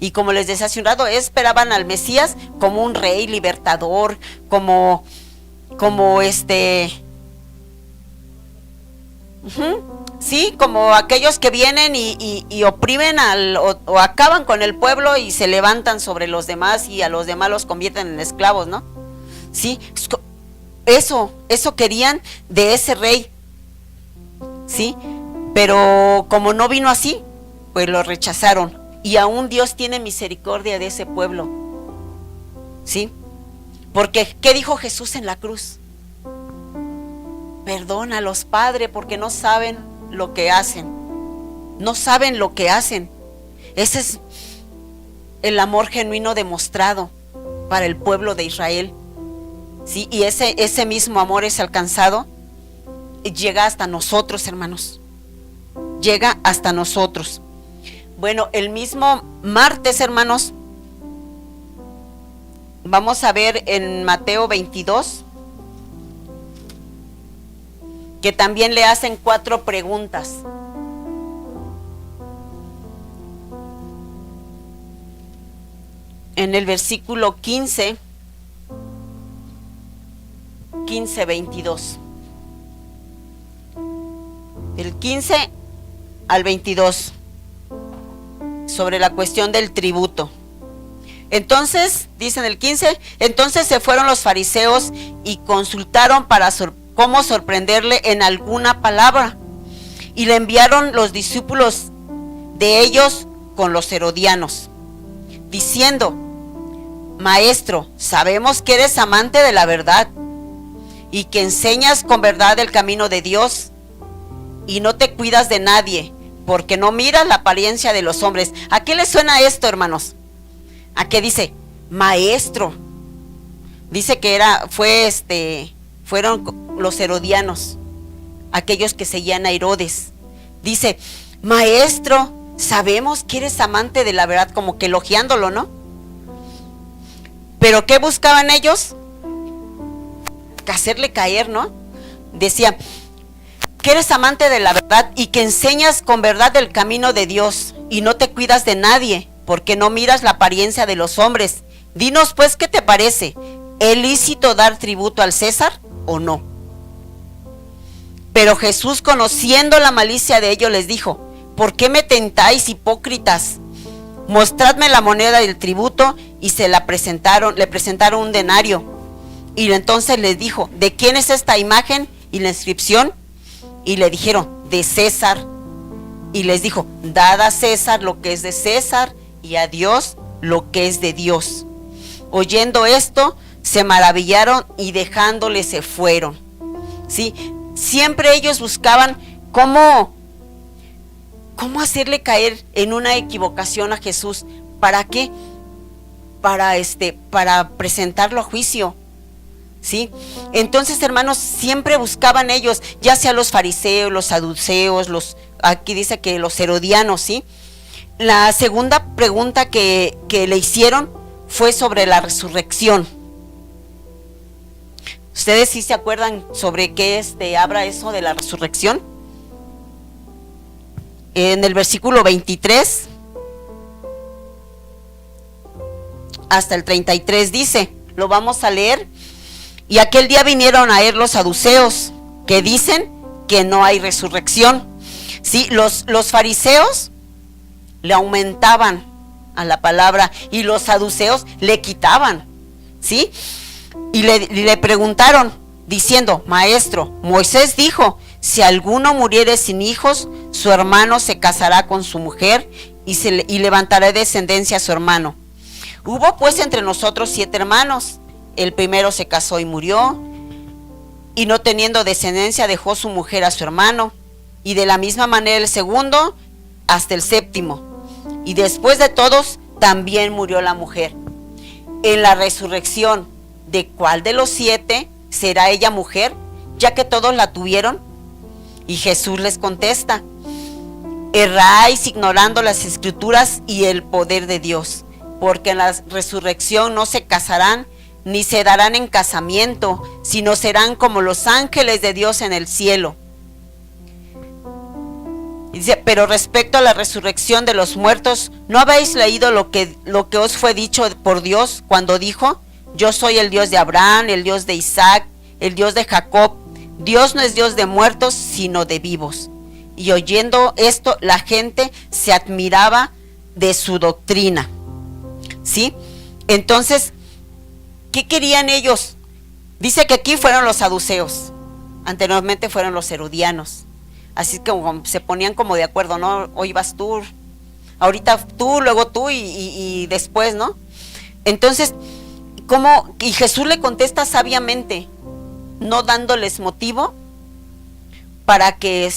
Y como les decía hace un rato, esperaban al Mesías como un rey libertador, como sí, como aquellos que vienen y oprimen o acaban con el pueblo y se levantan sobre los demás y a los demás los convierten en esclavos, ¿no? Sí, eso querían de ese rey. Sí, pero como no vino así, pues lo rechazaron. Y aún Dios tiene misericordia de ese pueblo. ¿Sí? Porque, ¿qué dijo Jesús en la cruz? Perdónalos, Padre, porque no saben lo que hacen. No saben lo que hacen. Ese es el amor genuino demostrado para el pueblo de Israel. ¿Sí? Y ese mismo amor es alcanzado y llega hasta nosotros, hermanos. Llega hasta nosotros. Bueno, el mismo martes, hermanos, vamos a ver en Mateo 22 que también le hacen 4 preguntas. En el versículo 15, 22. Del 15 al 22. Sobre la cuestión del tributo. Entonces, dice en el 15, entonces se fueron los fariseos y consultaron para cómo sorprenderle en alguna palabra. Y le enviaron los discípulos de ellos con los herodianos, diciendo: Maestro, sabemos que eres amante de la verdad y que enseñas con verdad el camino de Dios y no te cuidas de nadie, porque no miras la apariencia de los hombres. ¿A qué le suena esto, hermanos? ¿A qué dice? Maestro. Dice que fueron los herodianos, aquellos que seguían a Herodes. Dice: Maestro, sabemos que eres amante de la verdad, como que elogiándolo, ¿no? Pero ¿qué buscaban ellos? Hacerle caer, ¿no? Decía que eres amante de la verdad y que enseñas con verdad el camino de Dios y no te cuidas de nadie, porque no miras la apariencia de los hombres. Dinos pues, ¿qué te parece? ¿Es lícito dar tributo al César o no? Pero Jesús, conociendo la malicia de ellos, les dijo: ¿por qué me tentáis, hipócritas? Mostradme la moneda del tributo. Y le presentaron un denario. Y entonces les dijo: ¿de quién es esta imagen y la inscripción? Y le dijeron: de César. Y les dijo: dad a César lo que es de César y a Dios lo que es de Dios. Oyendo esto, se maravillaron y dejándole se fueron. ¿Sí? Siempre ellos buscaban cómo hacerle caer en una equivocación a Jesús. ¿Para qué? Para presentarlo a juicio. ¿Sí? Entonces, hermanos, siempre buscaban ellos, ya sea los fariseos, los saduceos, aquí dice que los herodianos, ¿sí? La segunda pregunta que le hicieron fue sobre la resurrección. ¿Ustedes sí se acuerdan sobre qué habla eso de la resurrección? En el versículo 23 hasta el 33 dice, lo vamos a leer. Y aquel día vinieron a él los saduceos, que dicen que no hay resurrección. Sí, los fariseos le aumentaban a la palabra y los saduceos le quitaban. ¿Sí? Y le preguntaron diciendo: Maestro, Moisés dijo: si alguno muriere sin hijos, su hermano se casará con su mujer y levantará descendencia a su hermano. Hubo pues entre nosotros 7 hermanos. El primero se casó y murió, y no teniendo descendencia dejó su mujer a su hermano, y de la misma manera el segundo hasta el 7º, y después de todos también murió la mujer. En la resurrección, ¿de cuál de los 7 será ella mujer, ya que todos la tuvieron? Y Jesús les contesta: erráis ignorando las escrituras y el poder de Dios, porque en la resurrección no se casarán ni se darán en casamiento, sino serán como los ángeles de Dios en el cielo. Dice: pero respecto a la resurrección de los muertos, ¿no habéis leído lo que os fue dicho por Dios cuando dijo: yo soy el Dios de Abraham, el Dios de Isaac, el Dios de Jacob? Dios no es Dios de muertos, sino de vivos. Y oyendo esto, la gente se admiraba de su doctrina. ¿Sí? Entonces, ¿qué querían ellos? Dice que aquí fueron los saduceos, anteriormente fueron los herodianos. Así que se ponían como de acuerdo, ¿no? Hoy vas tú, ahorita tú, luego tú y después, ¿no? Entonces, ¿cómo? Y Jesús le contesta sabiamente, no dándoles motivo para que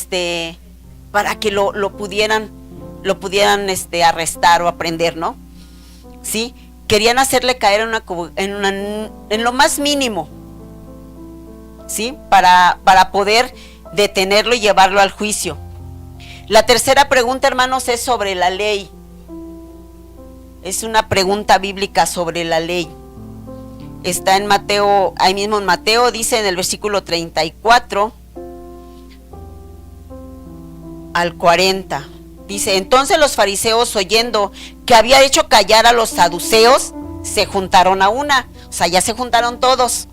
lo pudieran arrestar o aprender, ¿no? ¿Sí? Querían hacerle caer en lo más mínimo, ¿sí? Para poder detenerlo y llevarlo al juicio. La tercera pregunta, hermanos, es sobre la ley. Es una pregunta bíblica sobre la ley. Está en Mateo, ahí mismo en Mateo, dice en el versículo 34 al 40. Dice: entonces los fariseos, oyendo que había hecho callar a los saduceos, se juntaron a una. O sea, ya se juntaron todos.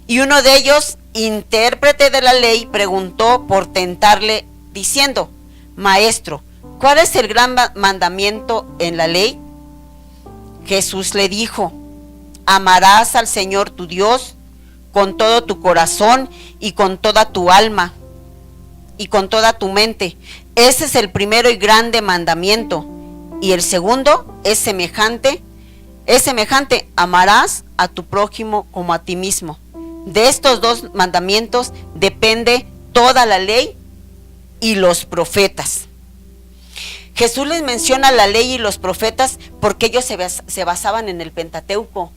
Y uno de ellos, intérprete de la ley, preguntó por tentarle, diciendo: Maestro, ¿cuál es el gran mandamiento en la ley? Jesús le dijo: amarás al Señor tu Dios con todo tu corazón y con toda tu alma y con toda tu mente. Ese es el primero y grande mandamiento. Y el segundo es semejante, amarás a tu prójimo como a ti mismo. De estos dos mandamientos depende toda la ley y los profetas. Jesús les menciona la ley y los profetas porque ellos se basaban en el Pentateuco.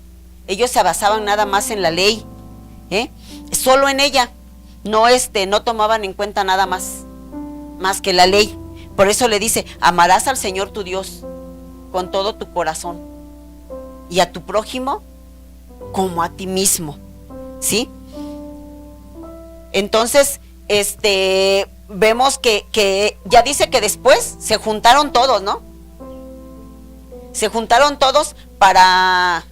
Ellos se basaban nada más en la ley, solo en ella. No tomaban en cuenta nada más que la ley. Por eso le dice, amarás al Señor tu Dios con todo tu corazón y a tu prójimo como a ti mismo, ¿sí? Entonces, vemos que ya dice que después se juntaron todos, ¿no? Se juntaron todos para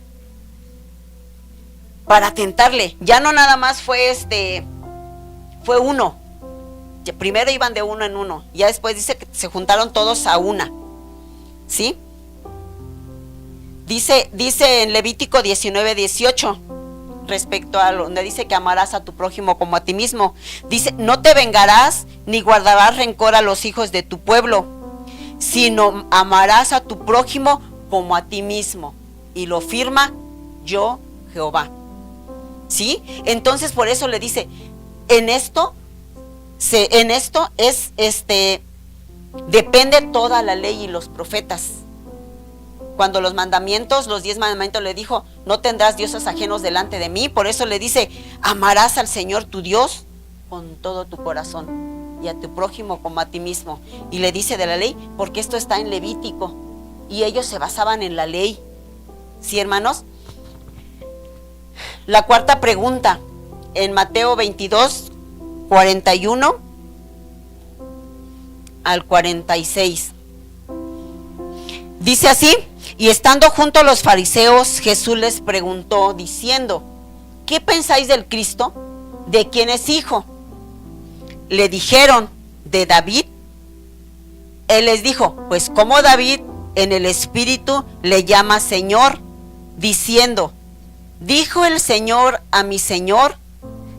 tentarle. Ya no nada más fue uno. Primero iban de uno en uno, ya después dice que se juntaron todos a una, ¿sí? Dice en Levítico 19:18, respecto a donde dice que amarás a tu prójimo como a ti mismo, dice, no te vengarás ni guardarás rencor a los hijos de tu pueblo, sino amarás a tu prójimo como a ti mismo, y lo firma yo, Jehová, ¿sí? Entonces por eso le dice, en esto es depende toda la ley y los profetas. Cuando los 10 mandamientos le dijo, no tendrás dioses ajenos delante de mí, por eso le dice, amarás al Señor tu Dios con todo tu corazón y a tu prójimo como a ti mismo. Y le dice de la ley, porque esto está en Levítico y ellos se basaban en la ley. ¿Sí, hermanos? La cuarta pregunta, en Mateo 22:41 al 46. Dice así, y estando junto a los fariseos, Jesús les preguntó diciendo, ¿qué pensáis del Cristo? ¿De quién es hijo? Le dijeron, de David. Él les dijo, pues como David en el Espíritu le llama Señor, diciendo, dijo el Señor a mi Señor,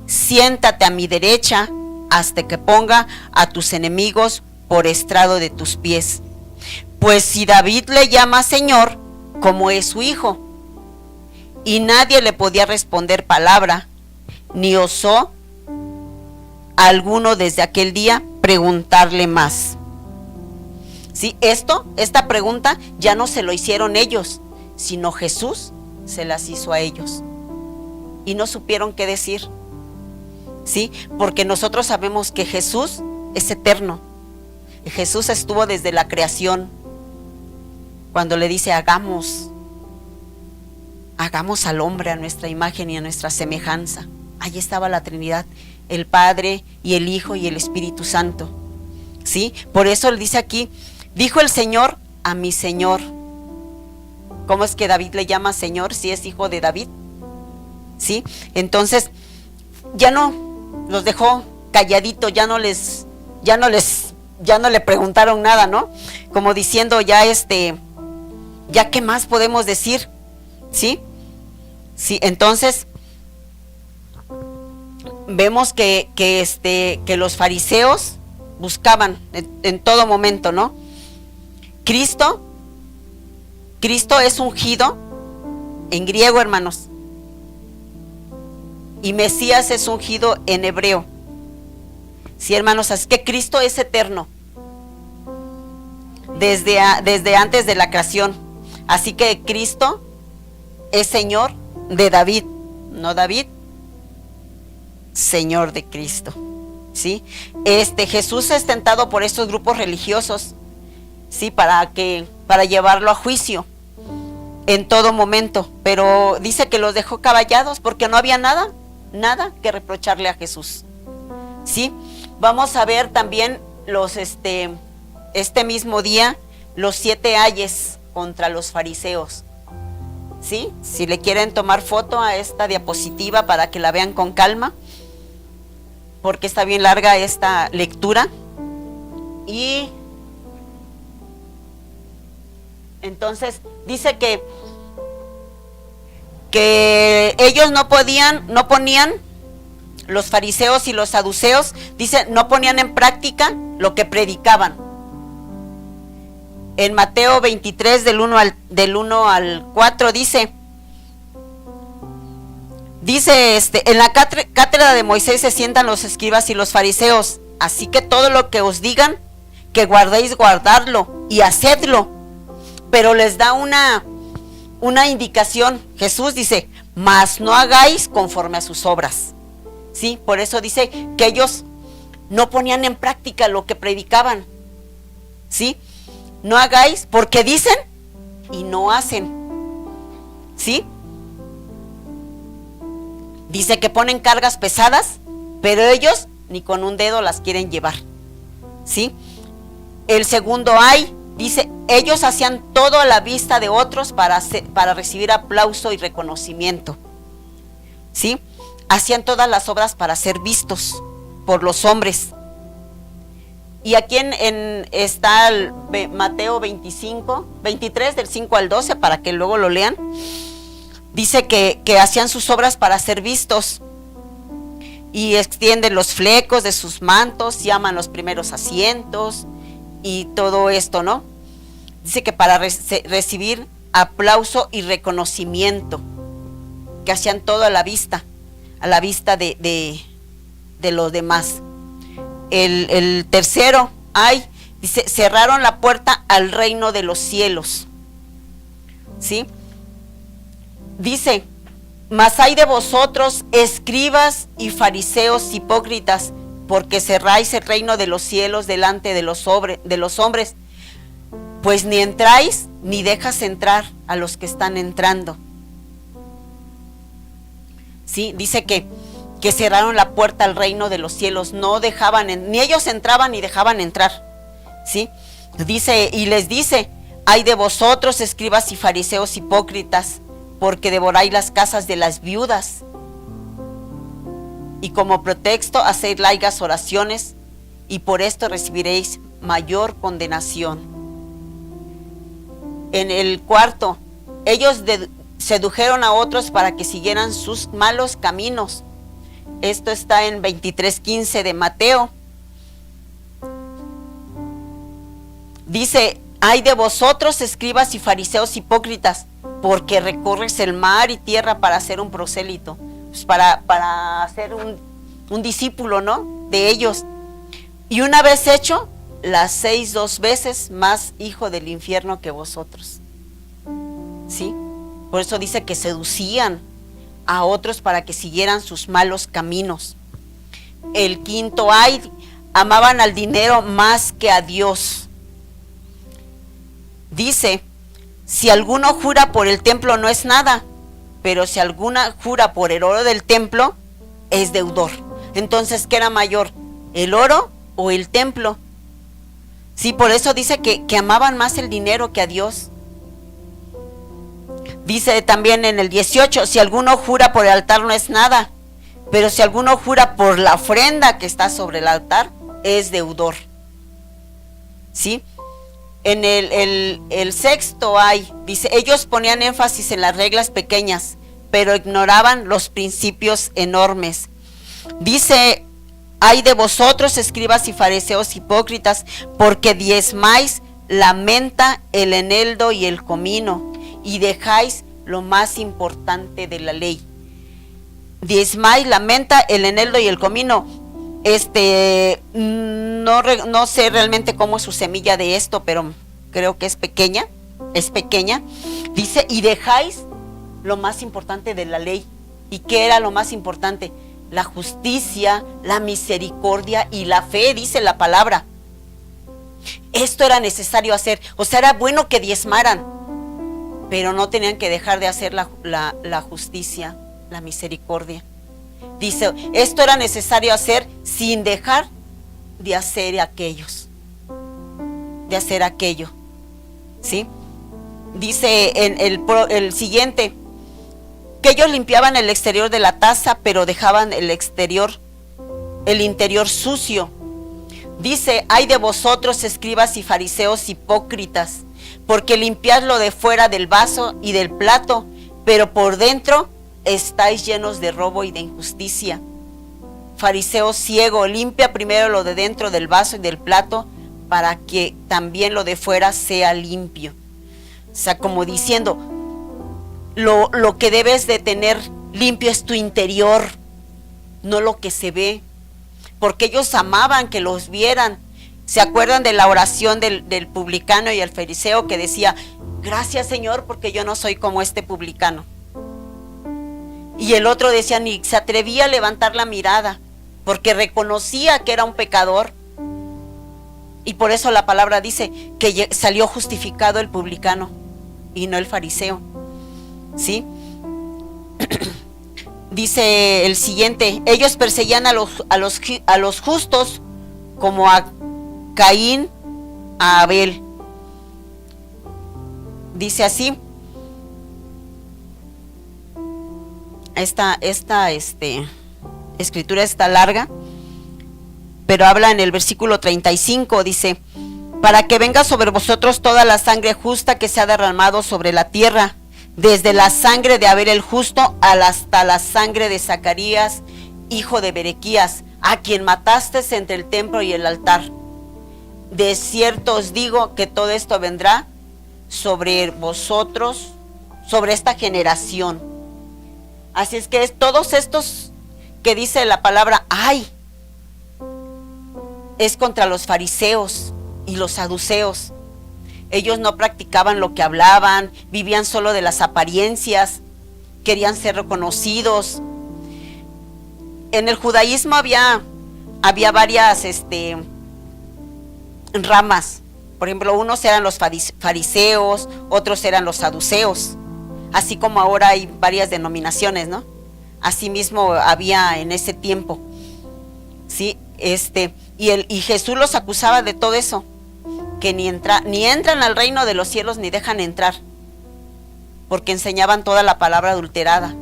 siéntate a mi derecha hasta que ponga a tus enemigos por estrado de tus pies. Pues si David le llama Señor, ¿cómo es su hijo? Y nadie le podía responder palabra, ni osó alguno desde aquel día preguntarle más. Sí, esta pregunta ya no se lo hicieron ellos, sino Jesús se las hizo a ellos. Y no supieron qué decir. Sí, porque nosotros sabemos que Jesús es eterno. Jesús estuvo desde la creación. Cuando le dice hagamos al hombre a nuestra imagen y a nuestra semejanza. Allí estaba la Trinidad, el Padre y el Hijo y el Espíritu Santo. ¿Sí? Por eso le dice aquí, dijo el Señor a mi Señor. ¿Cómo es que David le llama Señor si es hijo de David? ¿Sí? Entonces, ya no los dejó calladito, ya no le preguntaron nada, ¿no? Como diciendo ya ya qué más podemos decir, ¿sí? Sí, entonces vemos que los fariseos buscaban en todo momento, ¿no? Cristo es ungido en griego, hermanos, y Mesías es ungido en hebreo. Sí, hermanos, así que Cristo es eterno desde antes de la creación. Así que Cristo es Señor de David, no David, Señor de Cristo. ¿Sí? Jesús es tentado por estos grupos religiosos, ¿sí? Para llevarlo a juicio en todo momento, pero dice que los dejó caballados porque no había nada que reprocharle a Jesús. ¿Sí? Vamos a ver también este mismo día los 7 ayes contra los fariseos. ¿Sí? Si le quieren tomar foto a esta diapositiva para que la vean con calma, porque está bien larga esta lectura. Y entonces dice que que ellos no ponían, los fariseos y los saduceos, dice, no ponían en práctica lo que predicaban. En Mateo 23 del 1 al 4 dice, en la cátedra de Moisés se sientan los escribas y los fariseos, así que todo lo que os digan, que guardéis, guardadlo y hacedlo. Pero les da una indicación. Jesús dice, mas no hagáis conforme a sus obras. Sí, por eso dice que ellos no ponían en práctica lo que predicaban. Sí, no hagáis porque dicen y no hacen. Sí, dice que ponen cargas pesadas, pero ellos ni con un dedo las quieren llevar. Sí, el segundo dice, ellos hacían todo a la vista de otros para recibir aplauso y reconocimiento. ¿Sí? Hacían todas las obras para ser vistos por los hombres. Y aquí está el Mateo 23 del 5 al 12, para que luego lo lean. Dice que hacían sus obras para ser vistos. Y extienden los flecos de sus mantos, llaman los primeros asientos y todo esto, ¿no? Dice que para recibir aplauso y reconocimiento, que hacían todo a la vista de los demás. El tercero, dice, cerraron la puerta al reino de los cielos. ¿Sí? Dice, mas hay de vosotros, escribas y fariseos hipócritas, porque cerráis el reino de los cielos delante de los hombres, pues ni entráis ni dejas entrar a los que están entrando. Sí, dice que cerraron la puerta al reino de los cielos, no dejaban, ni ellos entraban ni dejaban entrar. Sí, dice, y les dice, ay de vosotros, escribas y fariseos hipócritas, porque devoráis las casas de las viudas, y como pretexto hacéis largas oraciones, y por esto recibiréis mayor condenación. En el cuarto, ellos sedujeron a otros para que siguieran sus malos caminos. Esto está en 23:15 de Mateo. Dice, ay de vosotros, escribas y fariseos hipócritas, porque recorres el mar y tierra para ser un prosélito, pues para ser un discípulo, ¿no?, de ellos. Y una vez hecho, la hacéis 2 veces más hijo del infierno que vosotros. ¿Sí? Por eso dice que seducían a otros para que siguieran sus malos caminos. El quinto, amaban al dinero más que a Dios. Dice, si alguno jura por el templo no es nada, pero si alguna jura por el oro del templo, es deudor. Entonces, ¿qué era mayor? ¿El oro o el templo? Sí, por eso dice que amaban más el dinero que a Dios. Dice también en el 18, si alguno jura por el altar no es nada, pero si alguno jura por la ofrenda que está sobre el altar, es deudor. ¿Sí? En el sexto dice, ellos ponían énfasis en las reglas pequeñas, pero ignoraban los principios enormes. Dice, ay de vosotros, escribas y fariseos hipócritas, porque diezmáis la menta, el eneldo y el comino, y dejáis lo más importante de la ley. Diezmáis la menta, el eneldo y el comino. No sé realmente cómo es su semilla de esto, pero creo que es pequeña. Dice, y dejáis lo más importante de la ley. ¿Y qué era lo más importante? La justicia, la misericordia y la fe, dice la palabra. Esto era necesario hacer. O sea, era bueno que diezmaran, pero no tenían que dejar de hacer la justicia, la misericordia. Dice, esto era necesario hacer sin dejar de hacer aquello. ¿Sí? Dice en el siguiente, que ellos limpiaban el exterior de la taza, pero dejaban el interior sucio. Dice, ay de vosotros, escribas y fariseos hipócritas, porque limpiad lo de fuera del vaso y del plato, pero por dentro estáis llenos de robo y de injusticia. Fariseo ciego, limpia primero lo de dentro del vaso y del plato, para que también lo de fuera sea limpio. O sea, como diciendo, lo que debes de tener limpio es tu interior, no lo que se ve. Porque ellos amaban que los vieran. ¿Se acuerdan de la oración del publicano y el fariseo que decía, gracias Señor porque yo no soy como este publicano? Y el otro decía, ni se atrevía a levantar la mirada porque reconocía que era un pecador. Y por eso la palabra dice que salió justificado el publicano y no el fariseo. ¿Sí? Dice el siguiente, ellos perseguían a los justos como a Caín, a Abel. Dice así, esta escritura está larga, pero habla en el versículo 35, dice, para que venga sobre vosotros toda la sangre justa que se ha derramado sobre la tierra, desde la sangre de Abel el justo hasta la sangre de Zacarías, hijo de Berequías, a quien mataste entre el templo y el altar. De cierto os digo que todo esto vendrá sobre vosotros, sobre esta generación. Así es que todos estos que dice la palabra, ¡ay!, es contra los fariseos y los saduceos. Ellos no practicaban lo que hablaban, vivían solo de las apariencias, querían ser reconocidos. En el judaísmo había varias ramas. Por ejemplo, unos eran los fariseos, otros eran los saduceos, así como ahora hay varias denominaciones, ¿no? Así mismo había en ese tiempo, ¿sí? Y Jesús los acusaba de todo eso, que ni entran al reino de los cielos ni dejan entrar, porque enseñaban toda la palabra adulterada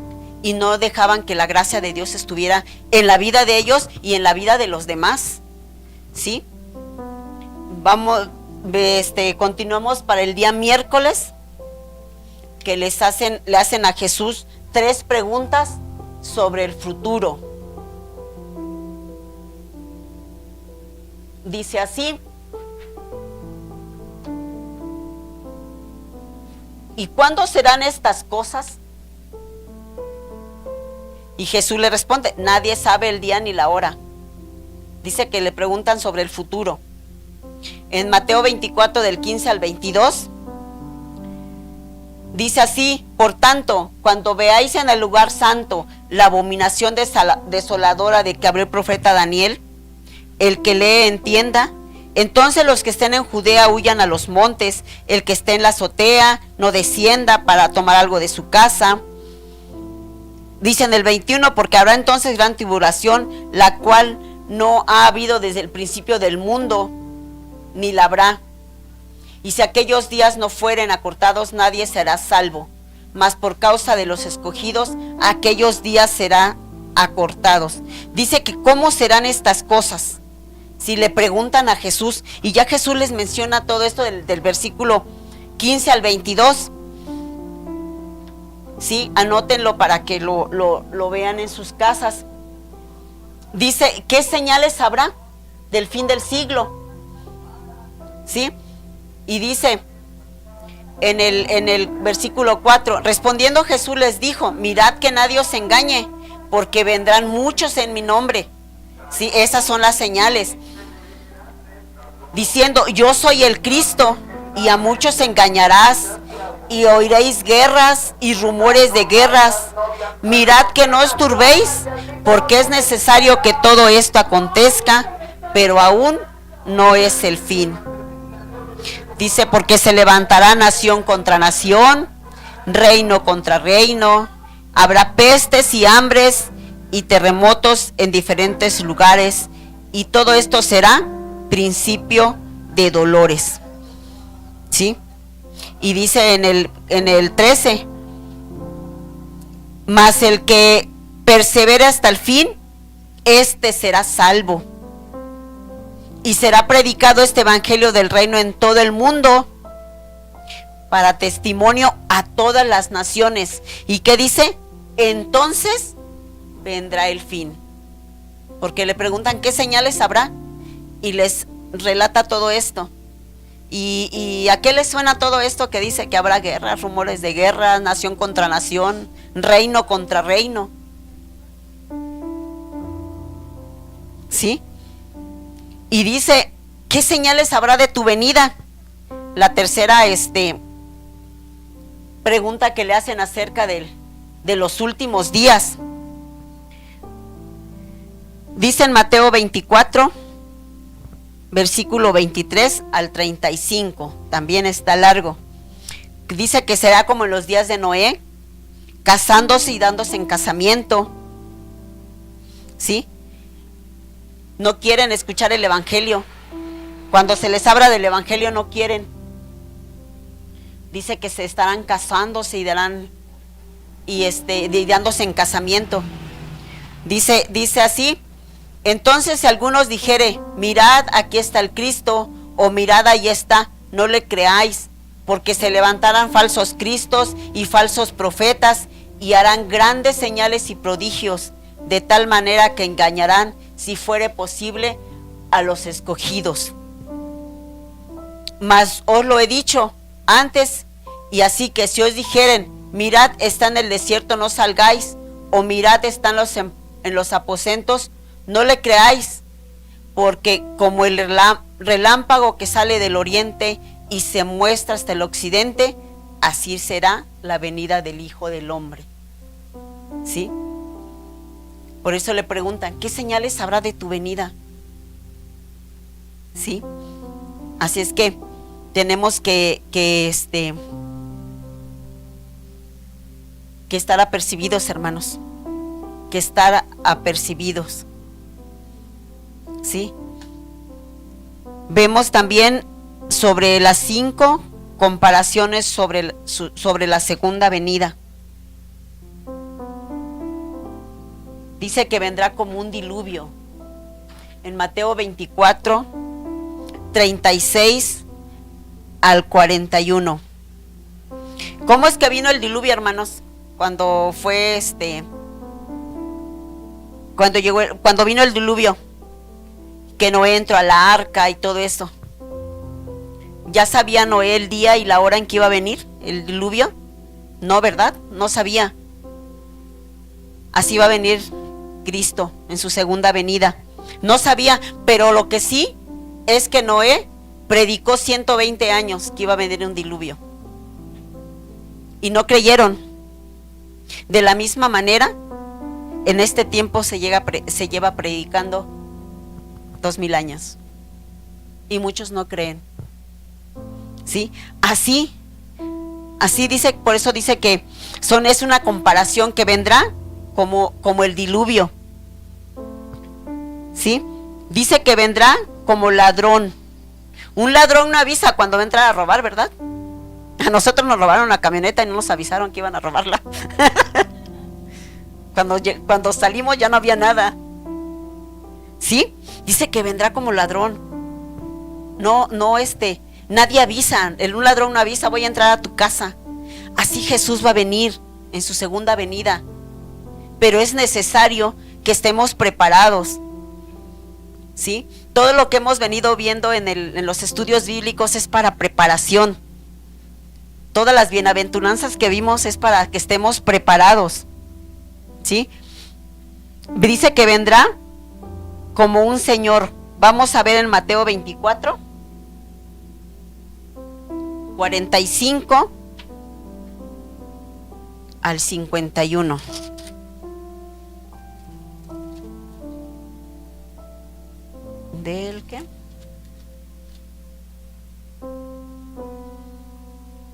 y no dejaban que la gracia de Dios estuviera en la vida de ellos y en la vida de los demás, ¿sí? Continuamos para el día miércoles, que le hacen a Jesús 3 preguntas sobre el futuro. Dice así, ¿y cuándo serán estas cosas? Y Jesús le responde, nadie sabe el día ni la hora. Dice que le preguntan sobre el futuro. En Mateo 24 del 15 al 22, dice así, por tanto, cuando veáis en el lugar santo la abominación desoladora de que habló el profeta Daniel, el que lee entienda. Entonces los que estén en Judea huyan a los montes, el que esté en la azotea no descienda para tomar algo de su casa. Dice en el 21, porque habrá entonces gran tribulación, la cual no ha habido desde el principio del mundo, ni la habrá. Y si aquellos días no fueren acortados, nadie será salvo, mas por causa de los escogidos, aquellos días serán acortados. Dice que cómo serán estas cosas. Si le preguntan a Jesús, y ya Jesús les menciona todo esto del versículo 15 al 22. Sí, anótenlo para que lo vean en sus casas. Dice, ¿qué señales habrá del fin del siglo? ¿Sí? Y dice en el versículo 4, respondiendo Jesús les dijo, mirad que nadie os engañe, porque vendrán muchos en mi nombre. Sí, esas son las señales. Diciendo, yo soy el Cristo, y a muchos engañarás, y oiréis guerras y rumores de guerras. Mirad que no os turbéis, porque es necesario que todo esto acontezca, pero aún no es el fin. Dice, porque se levantará nación contra nación, reino contra reino, habrá pestes y hambres y terremotos en diferentes lugares, y todo esto será principio de dolores. ¿Sí? Y dice en el 13, mas el que persevere hasta el fin, este será salvo. Y será predicado este evangelio del reino en todo el mundo para testimonio a todas las naciones. ¿Y qué dice? Entonces vendrá el fin. Porque le preguntan qué señales habrá y les relata todo esto. ¿Y a qué les suena todo esto que dice que habrá guerra, rumores de guerra, nación contra nación, reino contra reino? ¿Sí? Y dice, ¿qué señales habrá de tu venida? La tercera pregunta que le hacen acerca de los últimos días. Dice en Mateo 24, versículo 23 al 35, también está largo. Dice que será como en los días de Noé, casándose y dándose en casamiento. ¿Sí? No quieren escuchar el evangelio. Cuando se les habla del evangelio no quieren. Dice que se estarán casándose y darán y dándose en casamiento. Dice así: entonces si algunos dijere, mirad, aquí está el Cristo, o mirad, ahí está, no le creáis, porque se levantarán falsos cristos y falsos profetas, y harán grandes señales y prodigios, de tal manera que engañarán, si fuere posible, a los escogidos. Mas os lo he dicho antes, y así que si os dijeren, mirad, está en el desierto, no salgáis, o mirad, están en los aposentos, no le creáis, porque como el relámpago que sale del oriente y se muestra hasta el occidente, así será la venida del Hijo del Hombre. ¿Sí? Por eso le preguntan, ¿qué señales habrá de tu venida? ¿Sí? Así es que tenemos que estar apercibidos, hermanos, que estar apercibidos. ¿Sí? Vemos también sobre las 5 comparaciones sobre la segunda venida. Dice que vendrá como un diluvio. En Mateo 24, 36 al 41. ¿Cómo es que vino el diluvio, hermanos? Cuando fue cuando vino el diluvio, que Noé entró a la arca y todo eso. ¿Ya sabía Noé el día y la hora en que iba a venir el diluvio? No, ¿verdad? No sabía. Así va a venir Cristo en su segunda venida. No sabía, pero lo que sí es que Noé predicó 120 años que iba a venir un diluvio. Y no creyeron. De la misma manera, en este tiempo se lleva predicando 2000 años. Y muchos no creen. ¿Sí? Así dice, por eso dice que es una comparación que vendrá como el diluvio. ¿Sí? Dice que vendrá como ladrón. Un ladrón no avisa cuando va a entrar a robar, ¿verdad? A nosotros nos robaron la camioneta y no nos avisaron que iban a robarla. Cuando salimos ya no había nada. ¿Sí? Dice que vendrá como ladrón. Nadie avisa. Un ladrón no avisa, voy a entrar a tu casa. Así Jesús va a venir en su segunda venida. Pero es necesario que estemos preparados. ¿Sí? Todo lo que hemos venido viendo en los estudios bíblicos es para preparación. Todas las bienaventuranzas que vimos es para que estemos preparados. ¿Sí? Dice que vendrá como un señor. Vamos a ver en Mateo 24, 45 al 51. ¿Del qué?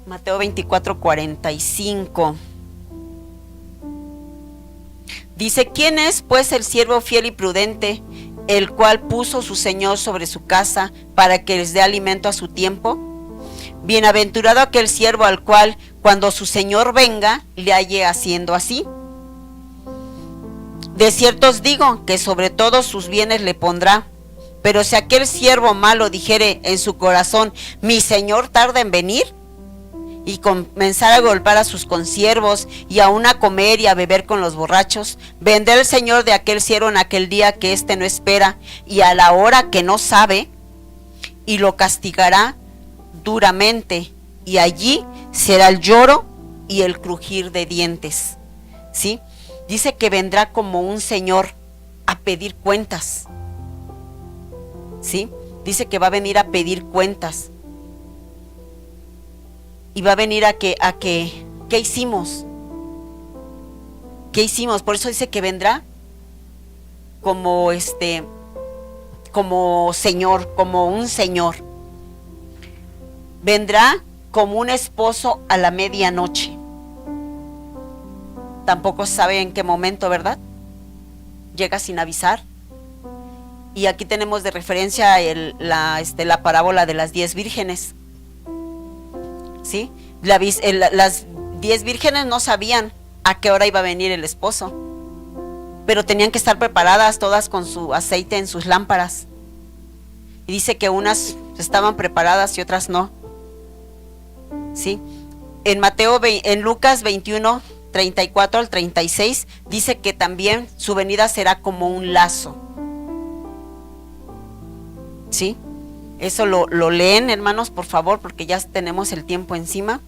Mateo 24, 45. Dice, ¿quién es pues el siervo fiel y prudente, el cual puso su señor sobre su casa para que les dé alimento a su tiempo? Bienaventurado aquel siervo al cual, cuando su señor venga, le halle haciendo así. De cierto os digo que sobre todos sus bienes le pondrá. Pero si aquel siervo malo dijere en su corazón, mi señor tarda en venir, y comenzar a golpear a sus consiervos y aún a comer y a beber con los borrachos, vendrá el Señor de aquel siervo en aquel día que éste no espera y a la hora que no sabe, y lo castigará duramente, y allí será el lloro y el crujir de dientes. ¿Sí? Dice que vendrá como un señor a pedir cuentas. ¿Sí? Dice que va a venir a pedir cuentas. Y va a venir ¿qué hicimos? ¿Qué hicimos? Por eso dice que vendrá como como señor, como un señor. Vendrá como un esposo a la medianoche. Tampoco sabe en qué momento, ¿verdad? Llega sin avisar. Y aquí tenemos de referencia la parábola de las 10 vírgenes. ¿Sí? Las 10 vírgenes no sabían a qué hora iba a venir el esposo, pero tenían que estar preparadas todas con su aceite en sus lámparas. Y dice que unas estaban preparadas y otras no. ¿Sí? En Lucas 21, 34 al 36, dice que también su venida será como un lazo. ¿Sí? Eso lo leen, hermanos, por favor, porque ya tenemos el tiempo encima.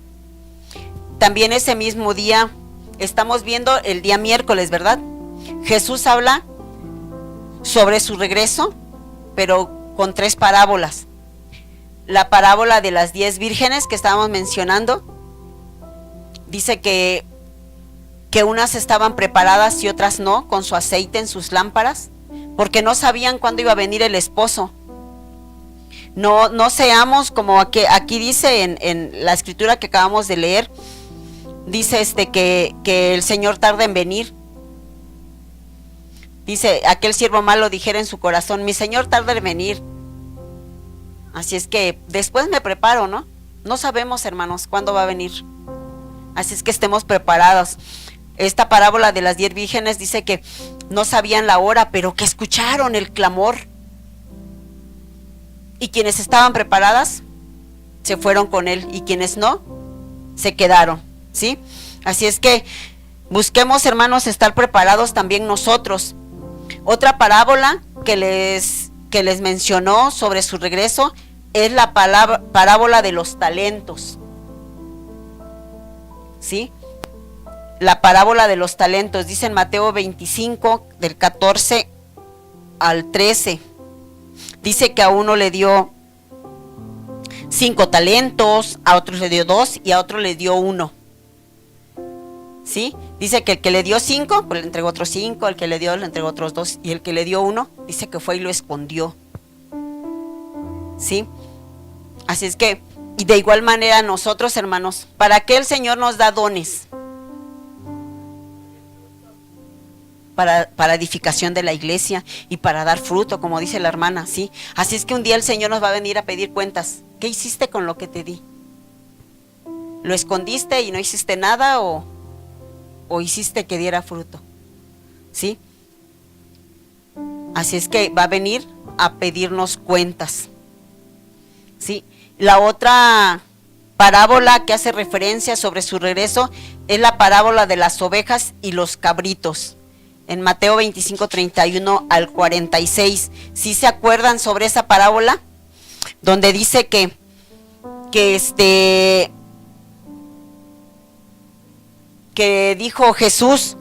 También ese mismo día, estamos viendo el día miércoles, ¿verdad? Jesús habla sobre su regreso, pero con 3 parábolas. La parábola de las 10 vírgenes que estábamos mencionando, dice que unas estaban preparadas y otras no, con su aceite en sus lámparas, porque no sabían cuándo iba a venir el esposo. No seamos como aquí dice en la escritura que acabamos de leer, dice que el Señor tarda en venir. Dice, aquel siervo malo dijera en su corazón, mi Señor tarda en venir. Así es que después me preparo, ¿no? No sabemos, hermanos, cuándo va a venir. Así es que estemos preparados. Esta parábola de las 10 vírgenes dice que no sabían la hora, pero que escucharon el clamor. Y quienes estaban preparadas se fueron con él, y quienes no, se quedaron, ¿sí? Así es que busquemos, hermanos, estar preparados también nosotros. Otra parábola que les mencionó sobre su regreso es la parábola de los talentos, ¿sí? La parábola de los talentos, dice en Mateo 25, del 14 al 13. Dice que a uno le dio 5 talentos, a otro le dio 2 y a otro le dio 1. ¿Sí? Dice que el que le dio 5, pues le entregó otros 5, el que le dio le entregó otros 2, y el que le dio 1, dice que fue y lo escondió. ¿Sí? Así es que, y de igual manera nosotros, hermanos, ¿para qué el Señor nos da dones? Para edificación de la iglesia y para dar fruto, como dice la hermana, ¿sí? Así es que un día el Señor nos va a venir a pedir cuentas. ¿Qué hiciste con lo que te di? ¿Lo escondiste y no hiciste nada o hiciste que diera fruto? ¿Sí? Así es que va a venir a pedirnos cuentas. ¿Sí? La otra parábola que hace referencia sobre su regreso es la parábola de las ovejas y los cabritos. En Mateo 25, 31 al 46. ¿Sí se acuerdan sobre esa parábola? Donde dice que dijo Jesús,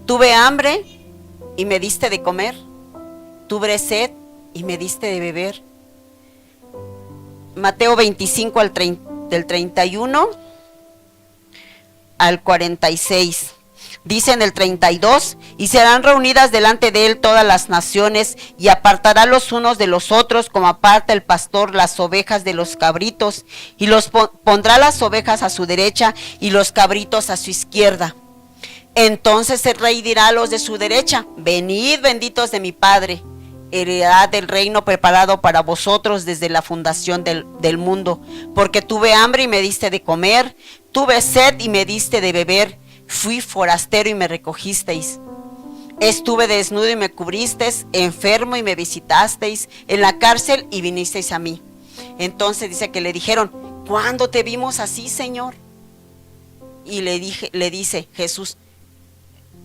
tuve hambre y me diste de comer, tuve sed y me diste de beber. Mateo 25 del 31 al 46. Dice en el 32, y serán reunidas delante de él todas las naciones, y apartará los unos de los otros, como aparta el pastor las ovejas de los cabritos, y los pondrá las ovejas a su derecha, y los cabritos a su izquierda. Entonces el rey dirá a los de su derecha, venid benditos de mi Padre, heredad del reino preparado para vosotros desde la fundación del mundo, porque tuve hambre y me diste de comer, tuve sed y me diste de beber, fui forastero y me recogisteis, estuve desnudo y me cubristeis, enfermo y me visitasteis, en la cárcel y vinisteis a mí. Entonces dice que le dijeron, ¿cuándo te vimos así, Señor? Y le dice Jesús,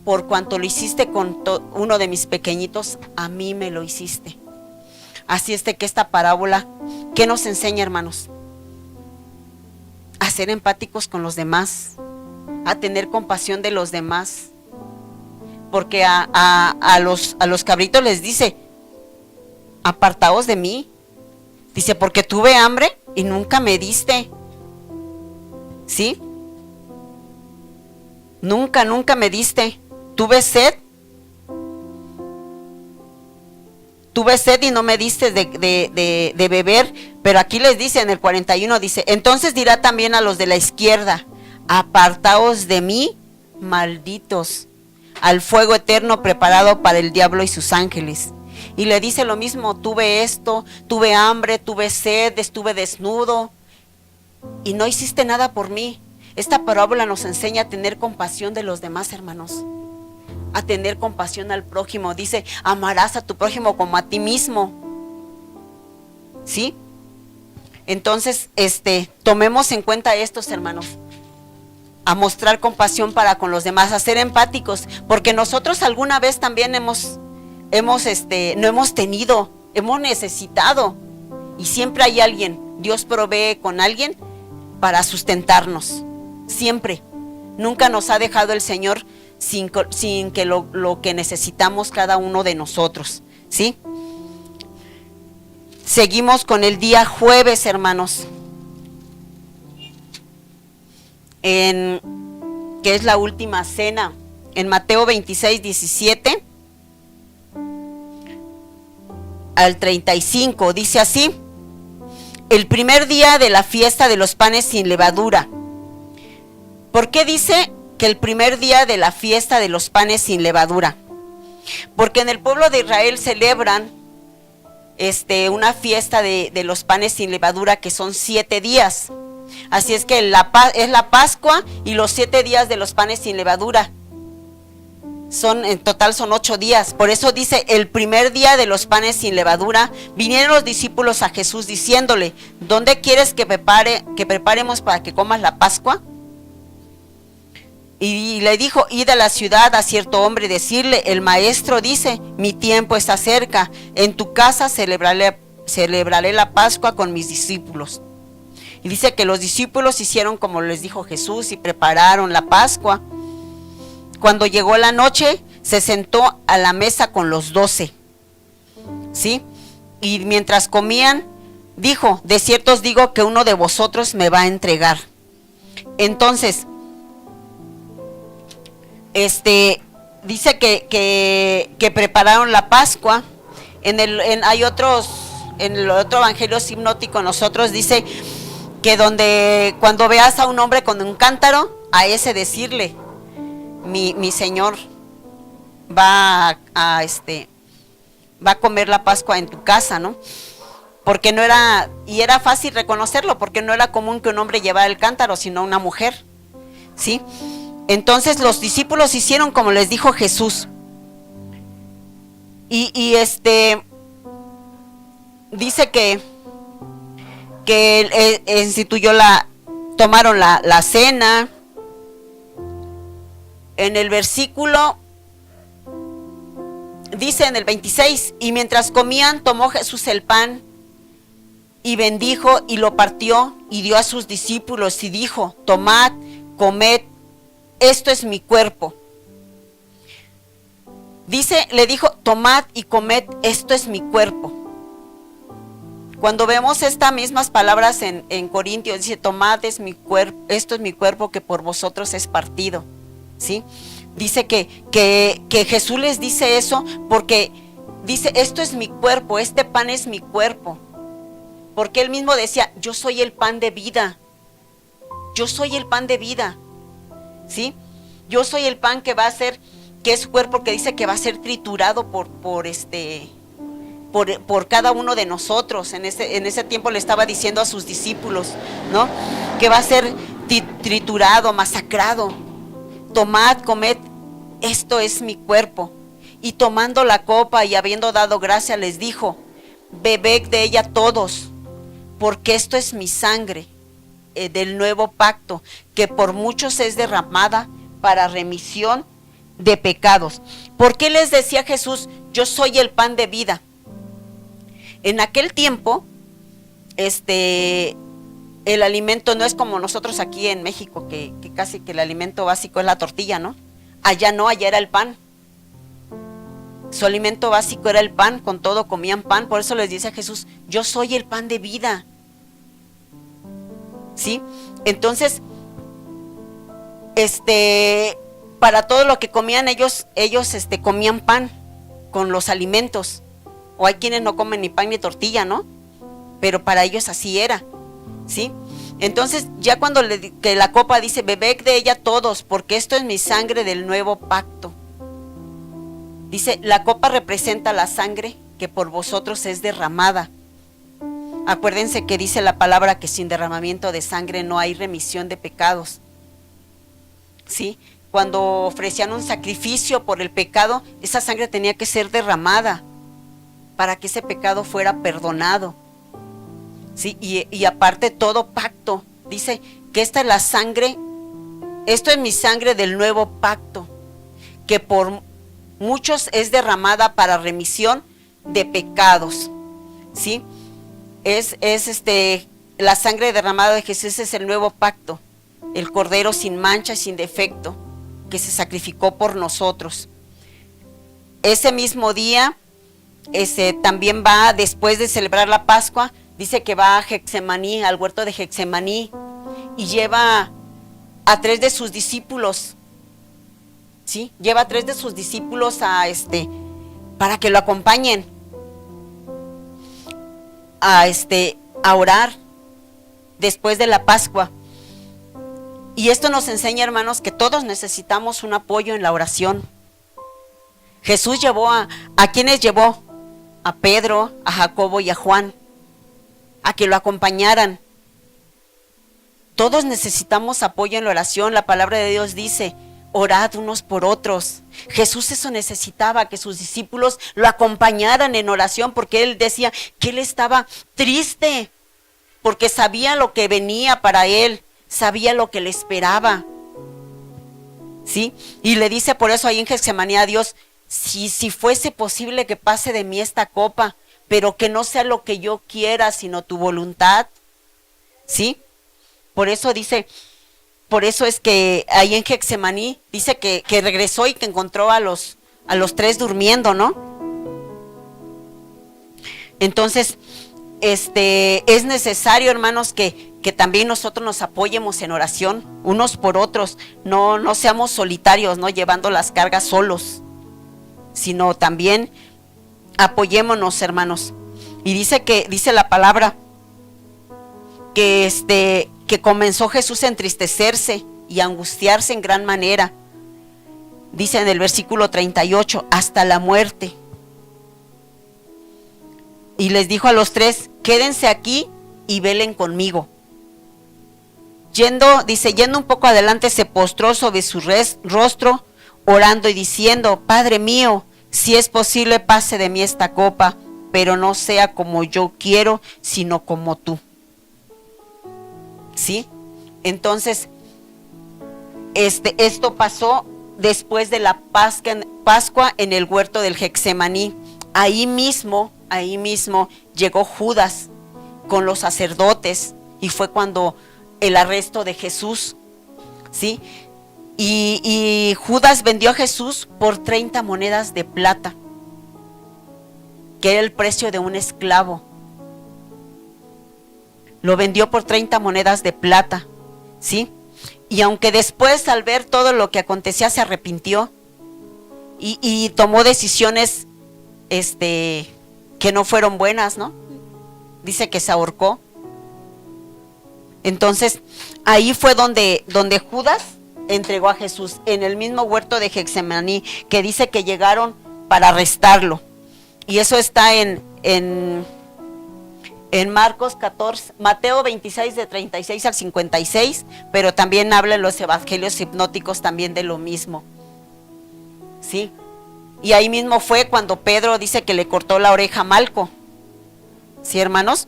por cuanto lo hiciste con uno de mis pequeñitos, a mí me lo hiciste. Así es de que esta parábola, ¿qué nos enseña, hermanos? A ser empáticos con los demás, a tener compasión de los demás. Porque a los cabritos les dice, apartaos de mí. Dice, porque tuve hambre y nunca me diste. ¿Sí? Nunca me diste. Tuve sed y no me diste de beber. Pero aquí les dice en el 41, dice, entonces dirá también a los de la izquierda, apartaos de mí, malditos, al fuego eterno preparado para el diablo y sus ángeles. Y le dice lo mismo, tuve esto, tuve hambre, tuve sed, estuve desnudo y no hiciste nada por mí. Esta parábola nos enseña a tener compasión de los demás, hermanos, a tener compasión al prójimo. Dice, amarás a tu prójimo como a ti mismo. ¿Sí? Entonces, tomemos en cuenta estos, hermanos, a mostrar compasión para con los demás, a ser empáticos, porque nosotros alguna vez también no hemos tenido, hemos necesitado, y siempre hay alguien, Dios provee con alguien para sustentarnos, siempre. Nunca nos ha dejado el Señor sin que lo que necesitamos cada uno de nosotros, ¿sí? Seguimos con el día jueves, hermanos, que es la última cena, en Mateo 26, 17 al 35, dice así: el primer día de la fiesta de los panes sin levadura. ¿Por qué dice que el primer día de la fiesta de los panes sin levadura? Porque en el pueblo de Israel celebran una fiesta de los panes sin levadura, que son 7 días. Así es que es la Pascua y los 7 días de los panes sin levadura. En total son 8 días. Por eso dice, el primer día de los panes sin levadura, vinieron los discípulos a Jesús diciéndole, ¿dónde quieres que preparemos para que comas la Pascua? Y le dijo, id a la ciudad a cierto hombre, decirle, el maestro dice, mi tiempo está cerca, en tu casa celebraré la Pascua con mis discípulos. Y dice que los discípulos hicieron como les dijo Jesús y prepararon la Pascua. Cuando llegó la noche, se sentó a la mesa con los 12, ¿sí? Y mientras comían, dijo, de cierto os digo que uno de vosotros me va a entregar. Entonces, dice que prepararon la Pascua. En el otro evangelio sinóptico nosotros dice que cuando veas a un hombre con un cántaro, a ese decirle, mi Señor va a comer la Pascua en tu casa, ¿no? Porque era fácil reconocerlo, porque no era común que un hombre llevara el cántaro, sino una mujer, ¿sí? Entonces los discípulos hicieron como les dijo Jesús. Y dice que tomaron la cena. En el versículo dice en el 26, y mientras comían, tomó Jesús el pan y bendijo y lo partió y dio a sus discípulos y dijo, tomad, comed, esto es mi cuerpo. Le dijo, tomad y comed, esto es mi cuerpo. Cuando vemos estas mismas palabras en Corintios, dice, tomad, esto es mi cuerpo que por vosotros es partido, ¿sí? Dice que Jesús les dice eso porque dice, esto es mi cuerpo, este pan es mi cuerpo. Porque él mismo decía, yo soy el pan de vida. Yo soy el pan de vida, ¿sí? Yo soy el pan que es su cuerpo, que dice que va a ser triturado por cada uno de nosotros. En ese tiempo le estaba diciendo a sus discípulos, ¿no? Que va a ser triturado, masacrado. Tomad, comed, esto es mi cuerpo. Y tomando la copa y habiendo dado gracia, les dijo, bebed de ella todos, porque esto es mi sangre, del nuevo pacto, que por muchos es derramada para remisión de pecados. ¿Por qué les decía Jesús, yo soy el pan de vida? En aquel tiempo, el alimento no es como nosotros aquí en México, que casi que el alimento básico es la tortilla, ¿no? Allá no, allá era el pan. Su alimento básico era el pan, con todo comían pan. Por eso les dice a Jesús, yo soy el pan de vida. ¿Sí? Entonces, para todo lo que comían ellos comían pan con los alimentos. O hay quienes no comen ni pan ni tortilla, ¿no? Pero para ellos así era, ¿sí? Entonces, ya cuando que la copa dice, bebed de ella todos, porque esto es mi sangre del nuevo pacto. Dice, la copa representa la sangre que por vosotros es derramada. Acuérdense que dice la palabra que sin derramamiento de sangre no hay remisión de pecados. ¿Sí? Cuando ofrecían un sacrificio por el pecado, esa sangre tenía que ser derramada para que ese pecado fuera perdonado. ¿Sí? Y aparte todo pacto, dice que esta es la sangre, esto es mi sangre del nuevo pacto, que por muchos es derramada para remisión de pecados. ¿Sí? Es la sangre derramada de Jesús es el nuevo pacto, el cordero sin mancha y sin defecto, que se sacrificó por nosotros. Ese mismo día, también va, después de celebrar la Pascua, dice que va a Getsemaní, al huerto de Getsemaní, y lleva a 3 de sus discípulos. ¿Sí? Lleva a 3 de sus discípulos para que lo acompañen a orar después de la Pascua. Y esto nos enseña, hermanos, que todos necesitamos un apoyo en la oración. Jesús llevó ¿a quiénes llevó? A Pedro, a Jacobo y a Juan, a que lo acompañaran. Todos necesitamos apoyo en la oración. La palabra de Dios dice, orad unos por otros. Jesús eso necesitaba, que sus discípulos lo acompañaran en oración, porque él decía que él estaba triste, porque sabía lo que venía para él, sabía lo que le esperaba. ¿Sí? Y le dice por eso ahí en Getsemaní a Dios, si fuese posible que pase de mí esta copa, pero que no sea lo que yo quiera, sino tu voluntad. ¿Sí? Por eso dice, por eso es que ahí en Getsemaní dice que regresó y que encontró a los 3 durmiendo, ¿no? Entonces, es necesario, hermanos, que también nosotros nos apoyemos en oración, unos por otros. No seamos solitarios, no llevando las cargas solos, sino también apoyémonos, hermanos. Y dice la palabra que comenzó Jesús a entristecerse y a angustiarse en gran manera. Dice en el versículo 38, hasta la muerte. Y les dijo a los 3, quédense aquí y velen conmigo. Yendo un poco adelante, se postró sobre su rostro, orando y diciendo, Padre mío, si es posible, pase de mí esta copa, pero no sea como yo quiero, sino como tú. ¿Sí? Entonces, esto pasó después de la Pascua en el huerto del Getsemaní. Ahí mismo llegó Judas con los sacerdotes y fue cuando el arresto de Jesús. ¿Sí? Y Judas vendió a Jesús por 30 monedas de plata, que era el precio de un esclavo. Lo vendió por 30 monedas de plata, ¿sí? Y aunque después, al ver todo lo que acontecía, se arrepintió y tomó decisiones que no fueron buenas, ¿no? Dice que se ahorcó. Entonces, ahí fue donde Judas entregó a Jesús, en el mismo huerto de Getsemaní, que dice que llegaron para arrestarlo. Y eso está en Marcos 14, Mateo 26 de 36 al 56, pero también habla en los evangelios hipnóticos también de lo mismo. ¿Sí? Y ahí mismo fue cuando Pedro dice que le cortó la oreja a Malco. ¿Sí, hermanos?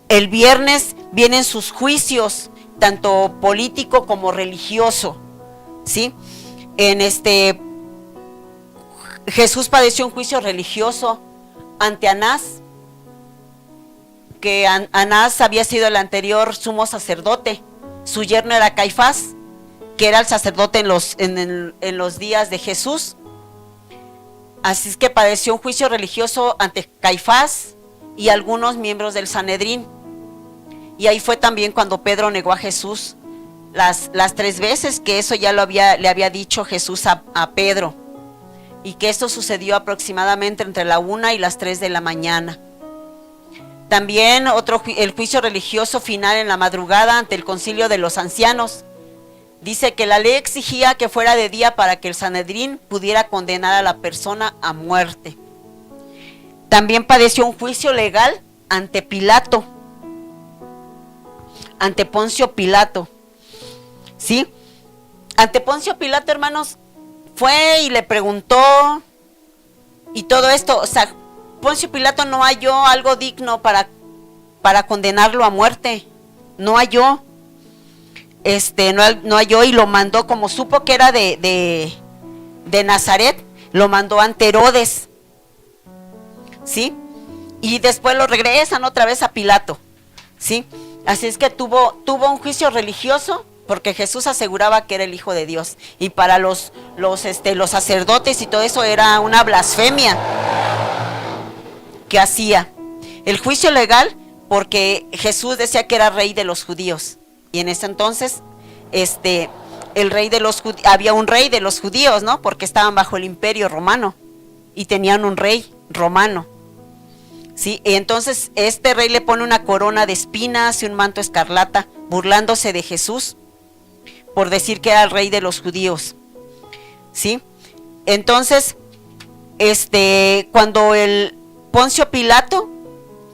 El viernes vienen sus juicios, tanto político como religioso, ¿sí? Jesús padeció un juicio religioso ante Anás, que Anás había sido el anterior sumo sacerdote. Su yerno era Caifás, que era el sacerdote en los días de Jesús. Así es que padeció un juicio religioso ante Caifás y algunos miembros del Sanedrín. Y ahí fue también cuando Pedro negó a Jesús las 3 veces, que eso ya le había dicho Jesús a Pedro. Y que esto sucedió aproximadamente entre la 1 y las 3 de la mañana. También el juicio religioso final en la madrugada ante el concilio de los ancianos. Dice que la ley exigía que fuera de día para que el Sanedrín pudiera condenar a la persona a muerte. También padeció un juicio legal ante Pilato, ante Poncio Pilato, ¿sí? Ante Poncio Pilato, hermanos, fue y le preguntó y todo esto. O sea, Poncio Pilato no halló algo digno para condenarlo a muerte. No halló. No halló y lo mandó, como supo que era de Nazaret, lo mandó ante Herodes, ¿sí? Y después lo regresan otra vez a Pilato, ¿sí? Así es que tuvo un juicio religioso, porque Jesús aseguraba que era el Hijo de Dios. Y para los sacerdotes y todo eso era una blasfemia que hacía. El juicio legal, porque Jesús decía que era rey de los judíos. Y en ese entonces, había un rey de los judíos, ¿no? Porque estaban bajo el imperio romano y tenían un rey romano, ¿sí? Y entonces este rey le pone una corona de espinas y un manto escarlata, burlándose de Jesús por decir que era el rey de los judíos, ¿sí? Entonces, cuando el Poncio Pilato,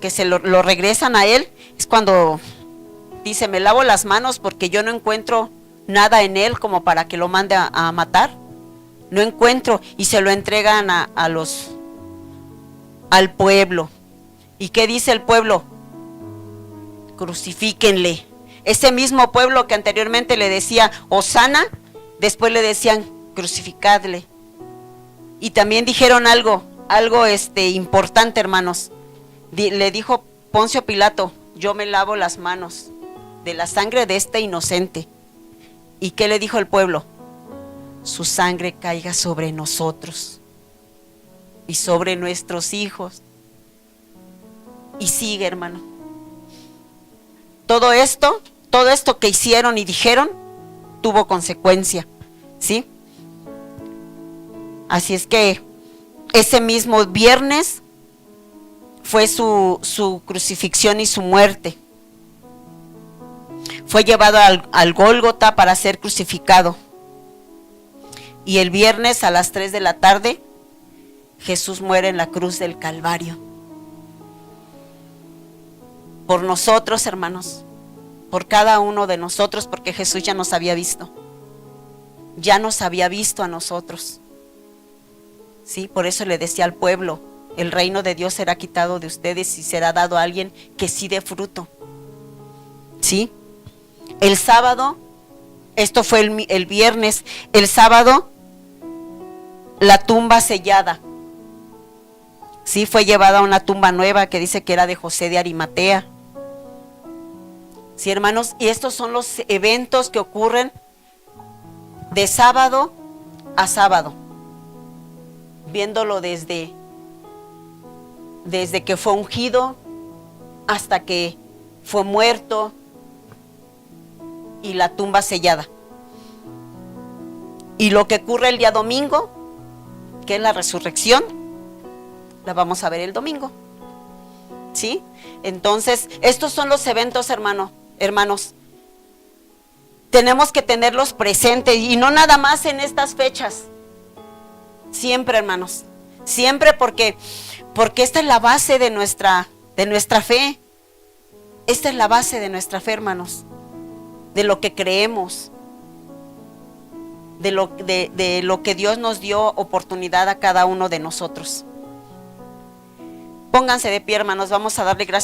que se lo regresan a él, es cuando dice: me lavo las manos porque yo no encuentro nada en él como para que lo mande a matar. No encuentro. Y se lo entregan al pueblo. ¿Y qué dice el pueblo? Crucifíquenle. Ese mismo pueblo que anteriormente le decía Hosana, después le decían crucificadle. Y también dijeron algo importante, hermanos. Le dijo Poncio Pilato: yo me lavo las manos de la sangre de este inocente. ¿Y qué le dijo el pueblo? Su sangre caiga sobre nosotros y sobre nuestros hijos. Y sigue, hermano. Todo esto que hicieron y dijeron tuvo consecuencia, ¿sí? Así es que ese mismo viernes fue su crucifixión y su muerte. Fue llevado al Gólgota para ser crucificado. Y el viernes a las 3 de la tarde, Jesús muere en la cruz del Calvario. Por nosotros, hermanos, por cada uno de nosotros, porque Jesús ya nos había visto. Ya nos había visto a nosotros. Sí, por eso le decía al pueblo: el reino de Dios será quitado de ustedes y será dado a alguien que sí dé fruto. ¿Sí? El sábado, esto fue el viernes, el sábado, la tumba sellada. Sí, fue llevada a una tumba nueva que dice que era de José de Arimatea. Sí, hermanos, y estos son los eventos que ocurren de sábado a sábado, viéndolo desde que fue ungido hasta que fue muerto y la tumba sellada. Y lo que ocurre el día domingo, que es la resurrección, la vamos a ver el domingo, ¿sí? Entonces, estos son los eventos, hermanos. Tenemos que tenerlos presentes, y no nada más en estas fechas. Siempre, hermanos. Siempre, porque esta es la base de nuestra fe. Esta es la base de nuestra fe, hermanos. De lo que creemos. De lo que Dios nos dio oportunidad a cada uno de nosotros. Pónganse de pie, hermanos. Vamos a darle gracias